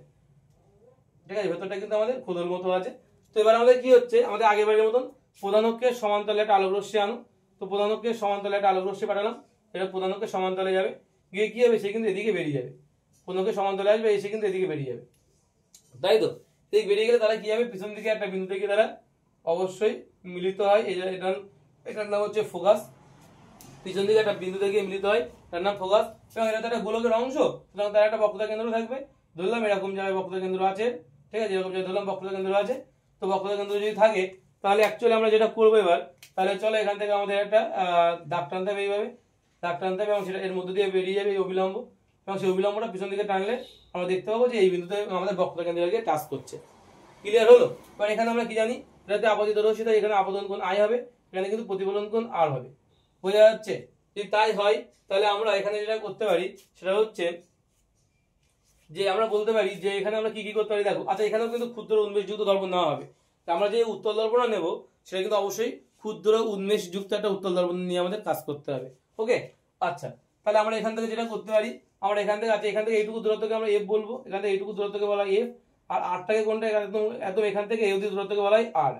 ঠিক আছে, ভেতরটা কিন্তু আমাদের খোদল মতো আছে। তো এবার আমাদের কি হচ্ছে, আমাদের আগেবারের মতন প্রধান অক্ষের সমান্তরালে একটা আলোক রশ্মি আনো। তো প্রধান অক্ষের সমান্তরালে একটা আলোক রশ্মি পাঠালাম, এটা প্রধান অক্ষের সমান্তরালে যাবে, গিয়ে কি হবে, সে কিন্তু এদিকে বেরিয়ে যাবে। প্রধান অক্ষের সমান্তরালে আসবে, এসে কিন্তু এদিকে বেরিয়ে যাবে। তাই তো, এদিকে বেরিয়ে গেলে তারা কি হবে, পিছন দিকে একটা বিন্দু থেকে তারা অবশ্যই মিলিত হয়। এটার নাম হচ্ছে ফোকাস। পিছন দিকে একটা বিন্দু থেকে মিলিত হয়, তার নাম ফোকাস। এবং এটা তো একটা গোলকের অংশ, সুতরাং তার একটা বক্রতা কেন্দ্র থাকবে। ধরলাম এরকম জায়গায় বক্রতা কেন্দ্র আছে। ঠিক আছে, এরকম জায়গায় ধরলাম বক্রতা কেন্দ্র আছে। তো বক্রতা কেন্দ্র যদি থাকে তাহলে অ্যাকচুয়ালি আমরা যেটা করবো এবার, তাহলে চলো এখান থেকে আমাদের একটা দাগ টানতে হবে, এইভাবে দাগ টানতে হবে এবং সেটা এর মধ্যে দিয়ে বেরিয়ে যাবে এই অবিলম্ব। এবং সেই অবিলম্বটা পিছন দিকে টানলে আমরা দেখতে পাবো যে এই বিন্দুতে আমাদের বক্রতা কেন্দ্রকে টাচ করছে। ক্লিয়ার হলো? এবার এখানে আমরা কি জানি, এটাতে আপতিত রশ্মি, তাই এখানে আপতন কোণ আই হবে, এখানে কিন্তু প্রতিফলন কোণ আর হবে। বোঝা যাচ্ছে? যদি তাই হয় তাহলে আমরা এখানে যেটা করতে পারি সেটা হচ্ছে যে আমরা বলতে পারি যে এখানে আমরা কি কি করতে পারি। দেখো, আচ্ছা এখানেও কিন্তু ক্ষুদ্র উন্মেষযুক্ত দর্পণ নেওয়া হবে। আমরা যে উত্তল দর্পণটা নেব সেটা কিন্তু অবশ্যই ক্ষুদ্র উন্মেষযুক্ত একটা উত্তল দর্পণ নিয়ে আমাদের কাজ করতে হবে। ওকে, আচ্ছা তাহলে আমরা এখান থেকে যেটা করতে পারি, আমরা এখান থেকে, আচ্ছা এখান থেকে এইটুকু দূরত্বকে আমরা এফ বলবো, এখান থেকে এইটুকু দূরত্বকে বলা হয় এফ, আর আরটাকে কোনটা, একদম একদম এখান থেকে এই অবধি দূরত্বকে বলা হয় আর।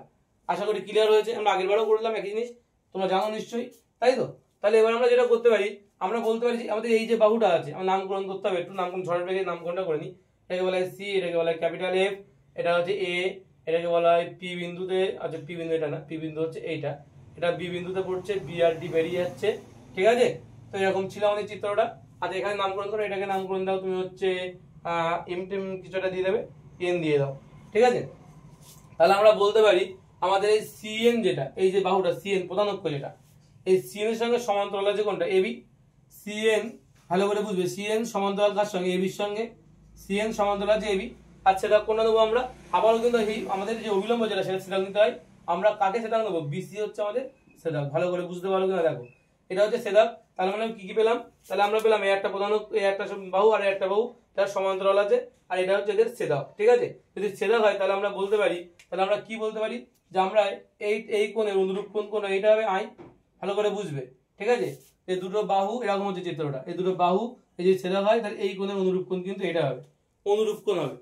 আশা করি ক্লিয়ার হয়েছে, আমরা আগের বারও করলাম একই জিনিস, তোমরা জানো নিশ্চয়ই, তাই তো? তাহলে এবার আমরা যেটা করতে পারি, আমরা বলতে পারি আমাদের এই যে বাহুটা আছে, আমরা নামকরণ করতে হবে, একটু নামকরণ ঝড়ের বেগে নামকরণটা করে নিই। এটাকে বলা হয় সি, এটাকে বলা হয় ক্যাপিটাল এফ, এটা হচ্ছে এ, এটাকে বলা হয় পি বিন্দুতে, আচ্ছা পি বিন্দু এটা না, পি বিন্দু হচ্ছে এইটা, এটা বি বিন্দুতে পড়ছে, বি আর ডি বেরিয়ে যাচ্ছে। ঠিক আছে, তো এরকম ছিল আমাদের চিত্রটা। আচ্ছা এখানে নামকরণ করো, এটাকে নামকরণ দাও তুমি হচ্ছে এম টেম কিছুটা দিয়ে দেবে, এন দিয়ে দাও। ঠিক আছে, তাহলে আমরা বলতে পারি আমাদের এই সিএন যেটা, এই যে বাহুটা সিএন প্রধান অক্ষ যেটা, এই সিএন এর সঙ্গে সমান্তরাল আছে কোনটা, এবি। সিএন ভালো করে বুঝবে, সিএন সমান্তরাল কার সঙ্গে, এবির সঙ্গে। সিএন সমান্তরাল আছে এবি। আচ্ছা এটা কোনটা দেবো আমরা, আবারও কিন্তু এই আমাদের যে অবিলম্ব যেটা সেটা সেটা নিতে হয়। আমরা কাকে সেটা নেবো, বিসি হচ্ছে আমাদের সেটা, ভালো করে বুঝতে পারো কিনা দেখো, এটা হচ্ছে সেদাক। তাহলে মানে কি কি পেলাম, তাহলে আমরা পেলাম এই একটা প্রধান, এই একটা বাহু আর একটা বাহু তার সমান্তরাল আছে, আর এটা হচ্ছে এদের ছেদক। ঠিক আছে, যদি ছেদক হয় তাহলে আমরা বলতে পারি, তাহলে আমরা কি বলতে পারি যে আমরা এই কোণের অনুরূপ কোণ এইটা হবে আই। ভালো করে বুঝবে। ঠিক আছে, এই দুটো বাহু এরকম হচ্ছে চিত্রটা, এই দুটো বাহু এই যে ছেদক হয় তাহলে এই কোণের অনুরূপ কোণ কিন্তু এটা হবে, অনুরূপ কোণ হবে,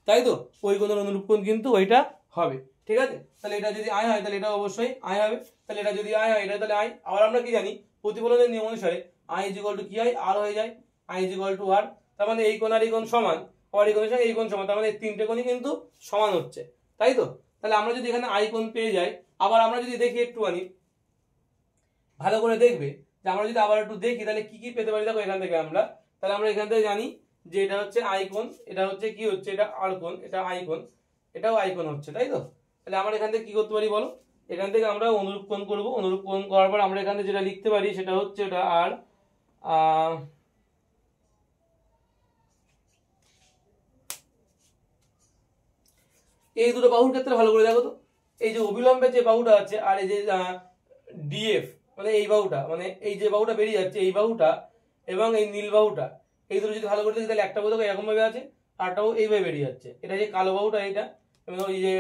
তাই তো? ওই কোণের অনুরূপ কোণ কিন্তু ওইটা হবে। ঠিক আছে, তাহলে এটা যদি আই হয় তাহলে এটা অবশ্যই আই হবে, তাহলে এটা যদি আই হয় এটা তাহলে আই। আবার আমরা কি জানি, প্রতিফলনের নিয়ম অনুসারে আই ইজ ইকুয়াল টু কি হয়, আর হয়ে যায়, আই ইজ ইকুয়াল টু আর। তার মানে এই কোণ আর এই কোণ সমান, আর এই কোণের সঙ্গে এই কোণ সমান, তার মানে এই তিনটে কোণই কিন্তু সমান হচ্ছে, তাই তো? তাহলে আমরা যদি এখানে আই কোণ পেয়ে যাই, আবার আমরা যদি দেখি একটুখানি ভালো করে দেখবে যে আমরা যদি আবার একটু দেখি তাহলে কি কি পেতে পারি। দেখো এখান থেকে আমরা, তাহলে আমরা এখান থেকে জানি যে এটা হচ্ছে আই কোণ, এটা হচ্ছে কি হচ্ছে, এটা আর কোণ, এটা আই কোণ, এটাও আই কোণ হচ্ছে, তাই তো? তাহলে আমরা এখান থেকে কি করতে পারি বলো, এখান থেকে আমরা অনুরূপ কোণ করবো, অনুরূপ কোণ করার পর আমরা এখান থেকে যেটা লিখতে পারি সেটা হচ্ছে এটা আর এই দুটো বাহুর ক্ষেত্রে ভালো করে দেখো তো, এই যে অবিলম্বের যে বাহুটা আছে আর এই যে ডিএফ, মানে এই বাহুটা, মানে এই যে বাহুটা বেরিয়ে যাচ্ছে এই বাহুটা এবং এই নীল বাহুটা, এই দুটো যদি ভালো করে দেখি তাহলে একটা বাহু এরকম ভাবে আছে, আরটাও এইভাবে বেরিয়ে যাচ্ছে। এটা যে কালো বাহুটা এইটা, এবং এই যে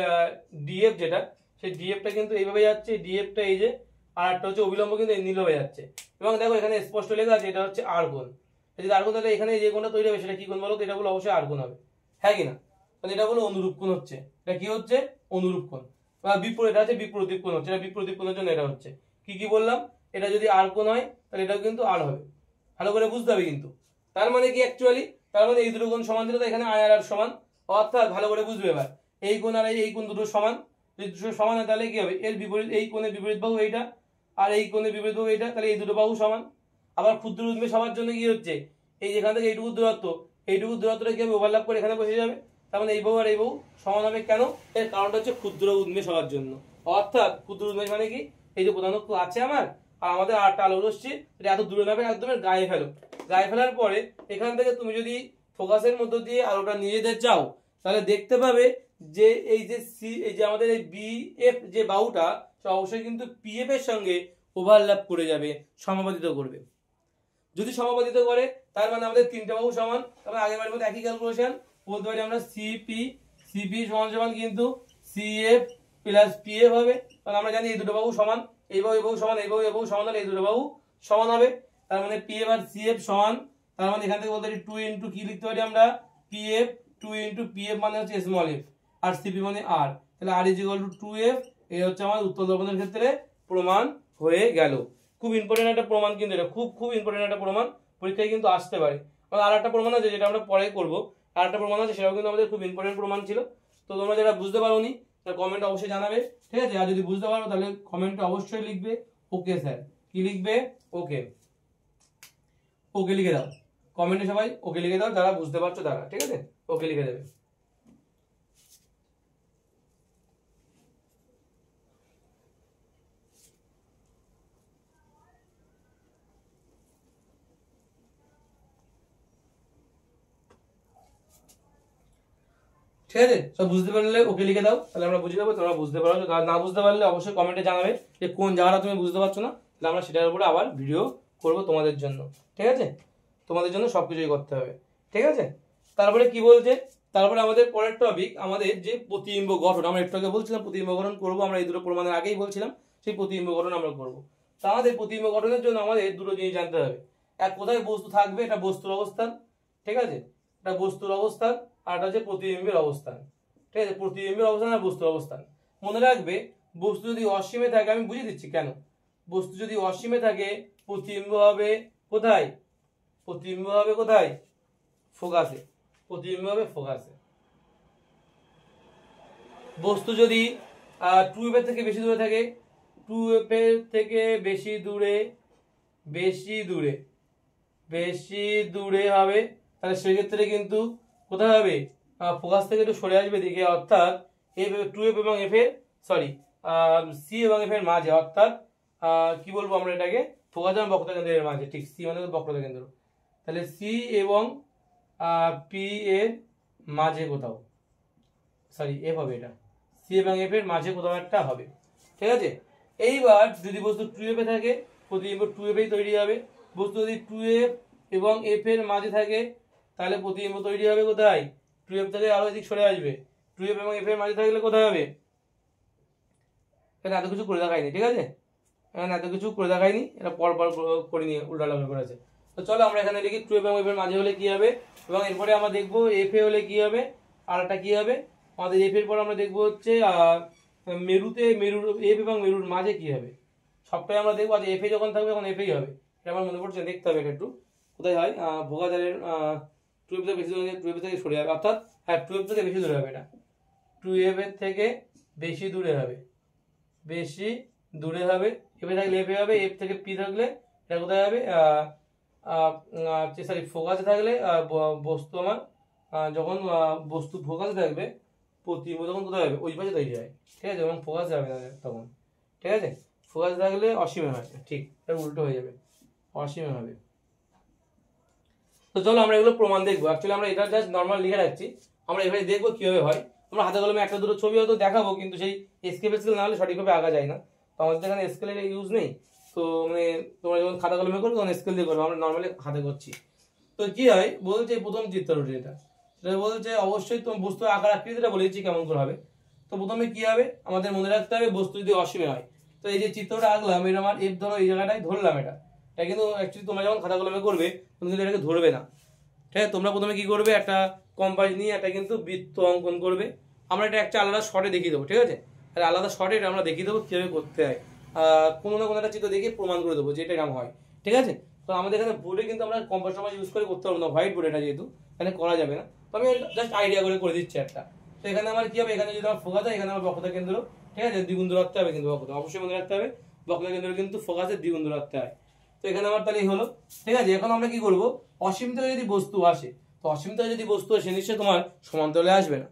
ডিএফ যেটা, সেই ডিএফটা কিন্তু এইভাবে যাচ্ছে, ডিএফটা এই যে, আর একটা হচ্ছে অবিলম্ব কিন্তু এই নীল হয়ে যাচ্ছে। এবং দেখো এখানে স্পষ্ট লেখা আছে এটা হচ্ছে আর কোণ। যদি আর কোণ, তাহলে এখানে যে কোণটা তৈরি হবে সেটা কি কোণ বলো তো, এটা বলো অবশ্যই আর কোণ হবে, হ্যাঁ কিনা? তাহলে এটা হলো অনুরূপ কোণ হচ্ছে, এটা কি হচ্ছে, অনুরূপ কোণ। বিপরীত আছে বিপরীত কোণ হচ্ছে, এটা বিপরীত কোণের জন্য এটা হচ্ছে কি কি বললাম, এটা যদি আর কোণ হয় তাহলে এটাও কিন্তু আর হবে, ভালো করে বুঝতে হবে কিন্তু। তার মানে কি অ্যাকচুয়ালি তার মানে এই দুটো কোণ সমান ছিল, তো এখানে আই আর আর সমান, অর্থাৎ ভালো করে বুঝবে এবার, এই কোণ আর এই কোণ দুটো সমান, যদি দুটো সমান হয় তাহলে কি হবে, এর বিপরীত, এই কোণের বিপরীত বাহু এইটা আর এই কোণের বিপরীত বাহু এইটা, তাহলে এই দুটো বাহু সমান। আবার ক্ষুদ্র উদ্মেষ হওয়ার জন্য কি হচ্ছে, এই যেখান থেকে এইটুকু দূরত্বটা কি হবে, ওভারল্যাপ করে এখানে বসে যাবে, তার মানে এই বাহু আর এই বাহু সমান হবে। কেন? এর কারণটা হচ্ছে ক্ষুদ্র উদ্মেষ হওয়ার জন্য। অর্থাৎ ক্ষুদ্র উদ্মেষ মানে কি, এই যে প্রধান অক্ষ আছে আমার আর আমাদের আটটা আলো রশ্মি, এটা এত দূরে নামে একদম গায়ে ফেলো, গায়ে ফেলার পরে এখান থেকে তুমি যদি ফোকাসের মধ্য দিয়ে আলোটা নিয়ে যেতে চাও, তাহলে দেখতে পাবে যে এই যে সি, এই যে আমাদের এই বি এফ যে বাহুটা, অবশ্যই কিন্তু পিএফ এর সঙ্গে ওভারল্যাপ করে যাবে, সমাপতিত করবে। যদি সমাপতিত করে তার মানে আমাদের তিনটা বাহু সমান, তাহলে আগের বারের মতো একই ক্যালকুলেশন বলতে পারি আমরা, সিপি সমান সমান কিন্তু সিএফ প্লাস পিএফ হবে। তাহলে আমরা জানি এই দুটো বাহু সমান, এই বাহু সমান, এই বাহু সমান হলে এই দুটো বাহু সমান হবে, তার মানে পিএফ আর সিএফ সমান। তার মানে এখান থেকে বলতে পারি 2 ইন্টু কি লিখতে পারি আমরা, পিএফ, 2 ইন্টু পিএফ মানে হচ্ছে স্মল এফ আর সিপি মানে আর, তাহলে আর ইজ ইকুয়াল টু 2f। এই হচ্ছে আমার উত্তল দর্পণের ক্ষেত্রে প্রমাণ হয়ে গেল। খুব ইম্পর্টেন্ট একটা প্রমাণ কিন্তু এটা, খুব ইম্পর্টেন্ট একটা প্রমাণ, পরীক্ষায় কিন্তু আসতে পারে। আর একটা প্রমাণ আছে যেটা আমরা পরে করব, আর একটা প্রমাণ আছে সেটাও কিন্তু আমাদের খুব ইম্পর্টেন্ট প্রমাণ ছিল। তো তোমরা যারা বুঝতে পারোনি তাহলে কমেন্টে অবশ্যই জানাবে, ঠিক আছে? আর যদি বুঝতে পারো তাহলে কমেন্টে অবশ্যই লিখবে ওকে স্যার। কি লিখবে? ওকে, ওকে লিখে দাও কমেন্টে, সবাই ওকে লিখে দাও যারা বুঝতে পারছো তারা, ঠিক আছে? ওকে লিখে দেবে। ঠিক আছে, সব বুঝতে পারলে ওকে লিখে দাও, তাহলে আমরা বুঝে যাবো তোমরা বুঝতে পারো। না বুঝতে পারলে অবশ্যই কমেন্টে জানাবে যে কোন জায়গাটা তুমি বুঝতে পারছো না, তাহলে আমরা সেটার উপরে আবার ভিডিও করব তোমাদের জন্য, ঠিক আছে? তোমাদের জন্য সবকিছুই করতে হবে, ঠিক আছে? তারপরে কি বলছে, তারপরে আমাদের পরের টপিক আমাদের যে প্রতিবিম্ব গঠন, আমরা একটু আগে বলছিলাম প্রতিবিম্ব গঠন করবো আমরা, এই দুটো প্রমাণের আগেই বলছিলাম সেই প্রতিবিম্ব গঠন আমরা করবো। তা আমাদের প্রতিবিম্ব গঠনের জন্য আমাদের দুটো জিনিস জানতে হবে, এক কোথায় বস্তু থাকবে, এটা বস্তুর অবস্থান, ঠিক আছে? এটা বস্তুর অবস্থান, আর এটা হচ্ছে প্রতিবিম্বের অবস্থান, ঠিক আছে? প্রতিবিম্বের অবস্থান আর বস্তুর অবস্থান। মনে রাখবে বস্তু যদি অসীমে থাকে, আমি বুঝিয়ে দিচ্ছি কেন, বস্তু যদি অসীমে থাকে প্রতিবিম্ব হবে কোথায়, প্রতিবিম্ব হবে কোথায়, ফোকাসে, প্রতিবিম্ব হবে ফোকাসে। বস্তু যদি 2f এর থেকে বেশি দূরে থাকে, 2f এর থেকে বেশি দূরে হবে, তাহলে সেক্ষেত্রে কিন্তু কোথায় হবে, ফোকাস থেকে একটু সরে আসবে দিকে, অর্থাৎ টু এফ এবং এফ এর সরি সি এবং এফ এর মাঝে, অর্থাৎ কি বলবো আমরা এটাকে, ফোকাস এবং বক্রতা কেন্দ্রের মাঝে, ঠিক সি মানে বক্রতা কেন্দ্র, তাহলে সি এবং পি এর মাঝে কোথাও, সরি এফ হবে, এটা সি এবং এফ এর মাঝে কোথাও একটা হবে, ঠিক আছে? এইবার যদি বস্তু 2f এ থাকে প্রতিবিম্ব 2f এই তৈরি হবে, বস্তু যদি 2f এবং f এর মাঝে থাকে তাহলে প্রতিবিম্ব তৈরি হবে কোথায়, 2f থেকে আরো এদিক সরে আসবে, 2f এবং f এর মাঝে থাকলে কোথায় হবে, এখানে এত কিছু করে দেখায়নি, ঠিক আছে? এখানে এত কিছু করে দেখায়নি, এটা পর করে নিয়ে উল্টালামা করেছে। তো চলো আমরা এখানে লিখি 2f এবং f এর মাঝে হলে কি হবে, এবং এরপরে আমরা দেখবো f এ হলে কি হবে, আর একটা কি হবে আমাদের f এর পর আমরা দেখবো হচ্ছে মেরুর এফ এবং মেরুর মাঝে কি হবে, সবটাই আমরা দেখবো। এফ এ যখন থাকবে তখন এফ এই হবে, এটা আমার মনে পড়ছে, দেখতে হবে এটা একটু কোথায় হয়, ভোগাদারের 2f থেকে বেশি দূরে, 2f থেকে সরে যাবে, অর্থাৎ হ্যাঁ 2f থেকে বেশি দূরে হবে, এটা 2f এর থেকে বেশি দূরে হবে, বেশি দূরে হবে, এফ এ থাকলে এফ এ হবে, এফ থেকে পি থাকলে এটা কোথায় হবে, সরি ফোকাসে থাকলে বস্তু আমার যখন বস্তু ফোকাসে থাকবে প্রতিবিম্ব তখন কোথায় হবে, ওই পাশে তৈরি হয়, ঠিক আছে? এবং ফোকাস যাবে না তখন, ঠিক আছে? ফোকাস থাকলে অসীমে হয়, ঠিক এটা উল্টো হয়ে যাবে, অসীমে হবে। তো চলো আমরা এগুলো প্রমাণ দেখবো, অ্যাকচুয়ালি আমরা এটা জাস্ট নর্মাল লিখে রাখছি, আমরা এভাবে দেখবো কিভাবে হয়। আমরা হাতে কলমে একটা দুটো ছবি হয়তো দেখাবো, কিন্তু সেই স্কেল না হলে সঠিকভাবে আঁকা যায় না, তো আমাদের এখানে স্কেলের ইউজ নেই। তো মানে তোমরা যখন খাতা কলমে করবে তখন স্কেল দিয়ে করবে, আমরা নর্মালি হাতে করছি। তো কি হয় বলছে প্রথম চিত্রটি, এটা বলছে অবশ্যই তোমার বস্তু আকার আকৃতিটা বলেছি কেমন করে হবে। তো প্রথমে কি হবে আমাদের মনে রাখতে হবে, বস্তু যদি অসীমে হয়, তো এই যে চিত্রটা আঁকলাম এটা আমার এফ ধরো, এই জায়গাটায় ধরলাম, এটা কিন্তু অ্যাকচুয়ালি তোমরা যখন খাতা কলমে করবে তুমি কিন্তু এটাকে ধরবে না, ঠিক আছে? তোমরা প্রথমে কি করবে, একটা কম্পাস নিয়ে একটা কিন্তু বৃত্ত অঙ্কন করবে। আমরা এটা একটা আলাদা শর্টে দেখিয়ে দেবো, ঠিক আছে? আর আলাদা শর্টে এটা আমরা দেখিয়ে দেবো কিভাবে করতে হয়, কোনো না কোনো একটা চিত্র দেখে প্রমাণ করে দেবো যে এটা এরকম হয়, ঠিক আছে? তো আমাদের এখানে বোর্ডে কিন্তু আমরা কম্পাস নাম্বার ইউজ করে করতে পারবো না, হোয়াইট বোর্ড এটা যেহেতু এখানে করা যাবে না। তো আমি জাস্ট আইডিয়া করে দিচ্ছি একটা। তো এখানে আমার কি হবে, এখানে যদি আমার ফোকাস হয় এখানে আমার বক্রতা কেন্দ্র, ঠিক আছে, দ্বিগুণ দূরত্বে হবে কিন্তু বক্রতা, অবশ্যই মনে রাখতে হবে বক্রতা কেন্দ্র কিন্তু ফোকাসের দ্বিগুণ দূরত্বে হয়। তো এখানে আমার তাহলে হলো, ঠিক আছে। এখন আমরা কি করবো, অসীম থেকে যদি বস্তু আসে, তো অসীম থেকে যদি বস্তু আসে নিশ্চয়ই তোমার সমান্তরালে আসবে না,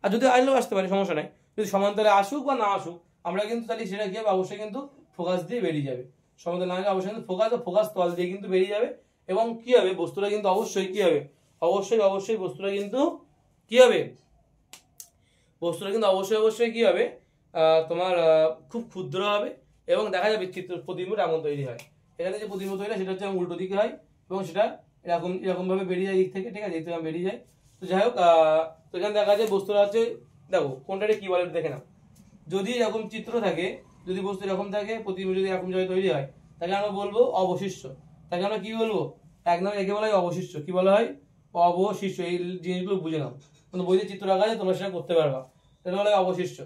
আর যদি আসলেও আসতে পারে সমস্যা নাই, যদি সমান্তরালে আসুক বা না আসুক আমরা কিন্তু তাহলে সেটা কি হবে, অবশ্যই কিন্তু ফোকাস দিয়ে বেরিয়ে যাবে। সমান্তরালে না হলে অবশ্যই কিন্তু ফোকাস তল দিয়ে কিন্তু বেরিয়ে যাবে, এবং কি হবে বস্তুটা কিন্তু অবশ্যই কি হবে, অবশ্যই বস্তুটা কিন্তু কি হবে, বস্তুটা কিন্তু অবশ্যই কি হবে, তোমার খুব ক্ষুদ্র হবে, এবং দেখা যাবে চিত্র প্রতিবিম্ব এমন তৈরি হয়। এখানে যে প্রতিবিম্ব তৈরি হয় সেটা হচ্ছে উল্টো দিকে হয়, এবং সেটা এরকম ভাবে বেরিয়ে যায় দিক থেকে, ঠিক আছে, এরকম বেরিয়ে যায়। তো যাই হোক, তো এখানে দেখা যায় বস্তুটা হচ্ছে, দেখো কোনটাকে কি বলে দেখে নাও। যদি এরকম চিত্র থাকে, যদি বস্তু এরকম থাকে, প্রতিবিম্ব যদি এরকম জায়গায় তৈরি হয়, তাকে আমরা বলবো অবশিষ্ট। তাকে আমরা কি বলবো, এক নামে একে বলা হয় অবশিষ্ট। কি বলা হয়, অবশিষ্ট। এই জিনিসগুলো বুঝে নাও, কোনো বইতে চিত্র রাখা আছে তোমরা সেটা করতে পারবা, এটা বলা হয় অবশিষ্ট।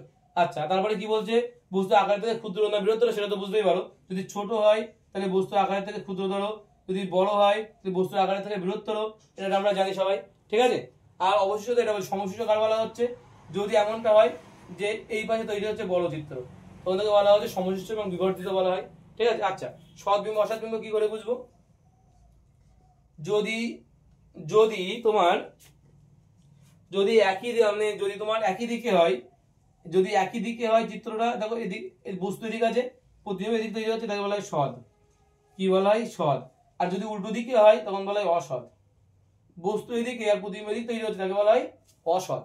আচ্ছা, তারপরে কি বলছে, বস্তু আকার থেকে ক্ষুদ্র না বৃহত্তর সেটা তো বুঝতেই পারো। যদি ছোট হয় তাহলে বস্তু আকারের থেকে ক্ষুদ্রতর, যদি বড় হয় তাহলে বস্তুর আকারের থেকে বৃহত্তর, এটা আমরা জানি সবাই, ঠিক আছে। আর অবশিষ্ট এটা সমশিষ্ট কার বলা হচ্ছে, যদি এমনটা হয় যে এই পাশে তৈরি হচ্ছে বড় চিত্র, তখন থেকে বলা হচ্ছে সমশিষ্ট এবং বিবর্ধিত বলা হয়, ঠিক আছে। আচ্ছা, সৎবিম্ব অসৎবিম্ব কি করে বুঝবো, যদি যদি তোমার যদি একই মানে যদি তোমার একই দিকে হয়, যদি একই দিকে হয় চিত্রটা, দেখো এদিক বস্তু এদিক আছে, প্রতিবিম্ব এদিক তৈরি হচ্ছে, তাকে বলা হয় সৎ। কি বলা হয়, সৎ। আর যদি উল্টো দিকে হয় তখন বলা হয় অসৎ। বস্তু এদিকে আর প্রতিবিম্ব এদিক তৈরি হচ্ছে, তাকে বলা হয় অসৎ,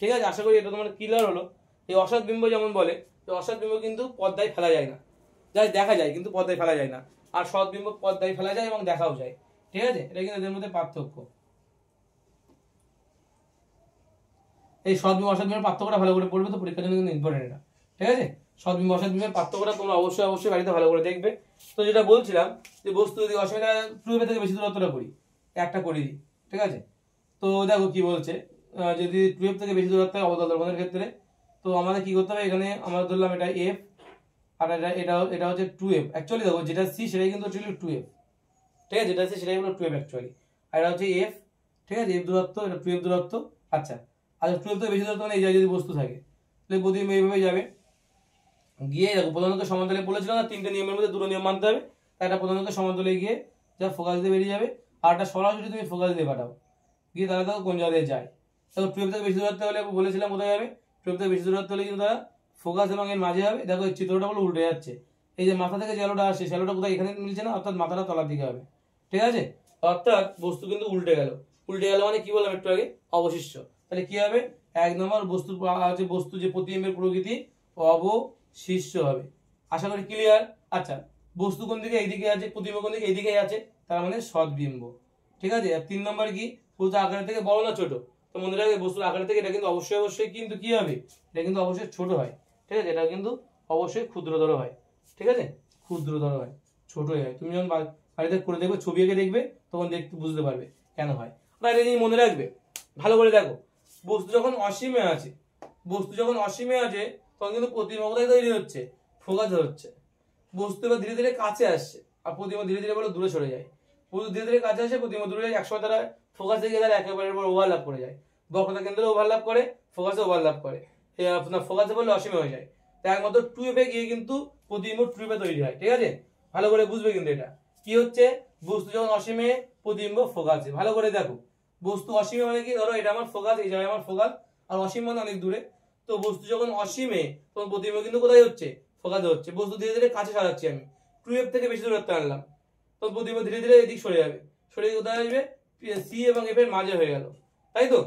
ঠিক আছে। আশা করি এটা তোমার ক্লিয়ার হলো। এই অসৎ বিম্ব যেমন বলে, অসৎ বিম্ব কিন্তু পর্দায় ফেলা যায় না, যাই দেখা যায় কিন্তু পর্দায় ফেলা যায় না, আর সৎ বিম্ব পর্দায় ফেলা যায় এবং দেখাও যায়, ঠিক আছে। এটা কিন্তু এদের মধ্যে পার্থক্য। এই সৎবিম্ব অসৎবিম্বের পার্থক্যটা ভালো করে পড়বে, তো পরীক্ষার জন্য কিন্তু ইম্পর্টেন্ট এটা, ঠিক আছে। সৎবিম্ব অসৎবিম্বের পার্থক্যটা তোমরা অবশ্যই বাড়িতে ভালো করে দেখবে। তো যেটা বলছিলাম যে বস্তু যদি অসীমতা টুয়েলভ থেকে বেশি দূরত্বটা করি, একটা করে দিই, ঠিক আছে। তো দেখো কি বলছে, যদি টুয়েলভ থেকে বেশি দূরত্ব হয় অবতল দর্পণের ক্ষেত্রে, তো আমাদের কি করতে হবে, এখানে আমরা ধরলাম এটা এফ, আর এটা হচ্ছে টুয়েলভ। অ্যাকচুয়ালি দেখো যেটা সি সেটাই কিন্তু টুয়েলভ, ঠিক আছে, যেটা সি সেটাই হলো টুয়েলভ অ্যাকচুয়ালি, আর এটা হচ্ছে এফ, ঠিক আছে, এফ দূরত্ব, এটা টুয়েলভ দূরত্ব। আচ্ছা, আর টুয়েলভ থেকে বেশি দূরত্ব মানে এই জায়গায় যদি বস্তু থাকে তাহলে প্রতিবিম্ব এইভাবে যাবে, গিয়ে দেখো প্রধানত সমান্তরালে বলেছিলাম না, তিনটে নিয়মের মধ্যে দুটো নিয়ম মানতে হবে। একটা প্রধানত সমান্তরালে গিয়ে যা ফোকাস দিয়ে বেরিয়ে যাবে, আর একটা সরাসরি তুমি ফোকাস দিয়ে পাঠাও, গিয়ে তারা দেখো কোন জায়গায় যায়। দেখো টুয়েলভ থেকে বেশি দূরত্ব হলে বলেছিলাম কোথায় যাবে, টুয়েলভ থেকে বেশি দূরত্ব হলে কিন্তু তারা ফোকাস এবং এর মাঝে হবে। দেখো এই চিত্রটা বলে উল্টে যাচ্ছে, এই যে মাথা থেকে জ্যালোটা আসছে, শ্যালোটা কোথায় এখানে মিলছে না, অর্থাৎ মাথাটা তলার দিকে হবে, ঠিক আছে। অর্থাৎ বস্তু কিন্তু উল্টে গেল মানে কি বললাম একটু আগে, অবশিষ্ট। তাহলে কি হবে, এক নম্বর বস্তু যে প্রতিবিম্বের প্রকৃতি অবশিষ্ট হবে। আশা করি ক্লিয়ার। আচ্ছা, বস্তু কোন দিকে, এইদিকে আছে, প্রতিবিম্ব কোন দিকে, এইদিকে আছে, তার মানে সৎবিম্ব, ঠিক আছে। আর তিন নম্বর কি, বস্তু আকারের থেকে বড় না ছোট, তো মনে রাখবে বস্তুর আকারের থেকে এটা কিন্তু অবশ্যই কিন্তু কি হবে, এটা কিন্তু অবশ্যই ছোট হয়, ঠিক আছে। এটা কিন্তু অবশ্যই ক্ষুদ্রতর হয়, ঠিক আছে, ক্ষুদ্রতর হয়, ছোটই হয়। তুমি যখন বাড়িতে করে দেখবে, ছবি এঁকে দেখবে, তখন দেখতে বুঝতে পারবে কেন হয়। না, এটা জিনিস মনে রাখবে ভালো করে। দেখো বস্তু যখন অসীমে আছে, তখন কিন্তু প্রতিবিম্ব কোথায় তৈরি হচ্ছে, ফোকাসে হচ্ছে। বস্তু এবার ধীরে ধীরে কাছে আসছে, আর প্রতিবিম্ব ধীরে ধীরে বলে দূরে সরে যায়। বস্তু ধীরে ধীরে কাছে আসে, প্রতিবিম্ব দূরে যায়, একসময় তারা ফোকাস থেকে তারা একেবারে ওভারল্যাপ করে যায়, বক্রতা কেন্দ্রে ওভারল্যাপ করে, ফোকাসে ওভারল্যাপ করে, আপনার ফোকাসে বললে অসীমে হয়ে যায়। তাই একমাত্র টুয়েলভে গিয়ে কিন্তু প্রতিবিম্ব টুয়েলভে তৈরি হয়, ঠিক আছে। ভালো করে বুঝবে কিন্তু এটা কি হচ্ছে, বস্তু যখন অসীমে, প্রতিবিম্ব ফোকাসে। ভালো করে দেখো, বস্তু অসীমে মানে কি, ধরো এটা আমার ফোকাস, এই জায়গায় আমার ফোকাস, আর অসীম মানে অনেক দূরে। তো বস্তু যখন অসীমে তখন প্রতিবিম্ব কিন্তু কোথায় হচ্ছে, ফোকাসে হচ্ছে। বস্তু ধীরে ধীরে কাছে সরাচ্ছি আমি, টুয়েলভ থেকে বেশি দূরত্ব আনলাম, তখন প্রতিবিম্ব ধীরে ধীরে এদিক সরে যাবে, সরে কোথায় আসবে, সি এবং এফ এর মাঝে হয়ে গেল, তাই তো।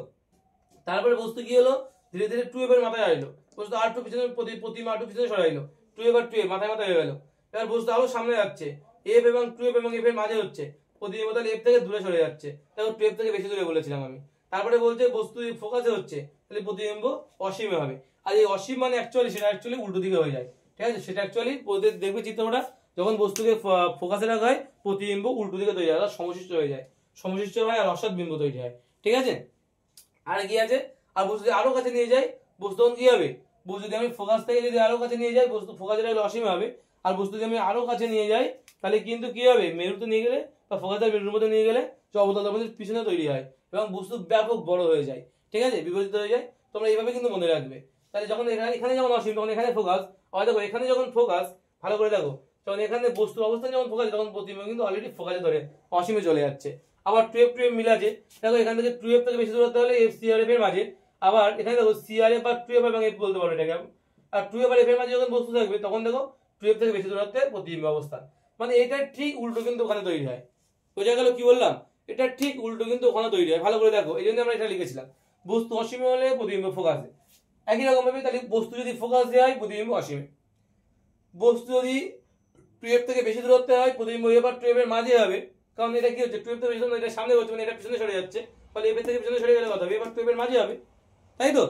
তারপরে বস্তু কি হলো, ধীরে ধীরে টুয়েলভ এর মাথায় আসলো, বস্তু আর একটু পিছনে, প্রতিবিম্ব আর একটু পিছনে সরাইলো, টুয়েলভ আর টুয়েলভ মাথায় মাথায় হয়ে গেল। এবার বস্তু আরো সামনে যাচ্ছে, এফ এবং টুয়েলভ এবং এফ এর মাঝে হচ্ছে, প্রতিবিম্ব তাহলে এফ থেকে দূরে সরে যাচ্ছে, দেখো টুয়েলভ থেকে বেশি দূরে বলেছিলাম আমি। তারপরে বলছে বস্তু ফোকাসে হচ্ছে, তাহলে প্রতিবিম্ব অসীমে হবে। আর এই অসীম মানে সেটা অ্যাকচুয়ালি উল্টো দিকে হয়ে যায়, ঠিক আছে। সেটা অ্যাকচুয়ালি দেখবে চিত্রটা, যখন বস্তুকে ফোকাসে রাখা হয় প্রতিবিম্ব উল্টো দিকে তৈরি হয়, সমশিষ্ট হয়ে যায়, সমশিষ্ট হয় আর অসৎ বিম্ব তৈরি হয়, ঠিক আছে। আর কি আছে, আর বস্তু যদি আরো কাছে নিয়ে যাই, বস্তু তখন কি হবে, বস্তু যদি আমি ফোকাস থেকে যদি আরো কাছে নিয়ে যাই, বস্তু ফোকাসে রাখলে অসীম হবে, আর বস্তু যদি আমি আরো কাছে নিয়ে যাই তাহলে কিন্তু কি হবে, মেরুতে নিয়ে গেলে বা ফোকাসের মেরুর মধ্যে নিয়ে গেলে যে অবতল দর্পণের পিছনে তৈরি হয় এবং বস্তু ব্যাপক বড় হয়ে যায়, ঠিক আছে, বিপরীত হয়ে যায়। তোমরা এইভাবে কিন্তু মনে রাখবে। তাহলে যখন এখানে যখন অসীম তখন এখানে ফোকাস, আবার দেখো এখানে যখন ফোকাস, ভালো করে দেখো, যখন এখানে বস্তুর অবস্থান যখন ফোকাস তখন প্রতিবিম্ব কিন্তু অলরেডি ফোকাসে ধরে অসীমে চলে যাচ্ছে। আবার টুয়েলভ টুয়েলভ মিল আছে, দেখো এখান থেকে টুয়েলভ থেকে বেশি দূরত্ব হলে এফ সি আর এফ এর মাঝে, আবার এখানে দেখো সি আর এফ বা টুয়েলভ এবং এফ বলতে পারো এটাকে। আর টুয়েলভ আর এফ এর মাঝে যখন বস্তু থাকবে তখন দেখো টুয়েলভ থেকে বেশি দূরত্বে প্রতিবিম্ব অবস্থান, মানে এটা ঠিক উল্টো কিন্তু ওখানে তৈরি হয়। বোঝা গেল কি বললাম? এটা ঠিক উল্টো কিন্তু ওখানে তৈরি হয়, ভালো করে দেখো, এই জন্য আমরা এটা লিখেছিলাম বস্তু অসীমে হলে প্রতিবিম্ব ফোকাসে। একই রকম ভাবে তাহলে বস্তু যদি ফোকাস দেওয়া হয় প্রতিবিম্ব অসীমে, বস্তু যদি টুয়েলভ থেকে বেশি দূরত্বে হয় প্রতিবিম্ব এবার টুয়েলভ এর মাঝে হবে, কারণ এটা কি হচ্ছে টুয়েলভ থেকে বেশি এটা সামনে হচ্ছে, মানে এটা পিছনে সরে যাচ্ছে, ফলে এবার থেকে পিছনে সরে গেলে কথা হবে এবার টুয়েলভ এর মাঝে হবে, তাই তো?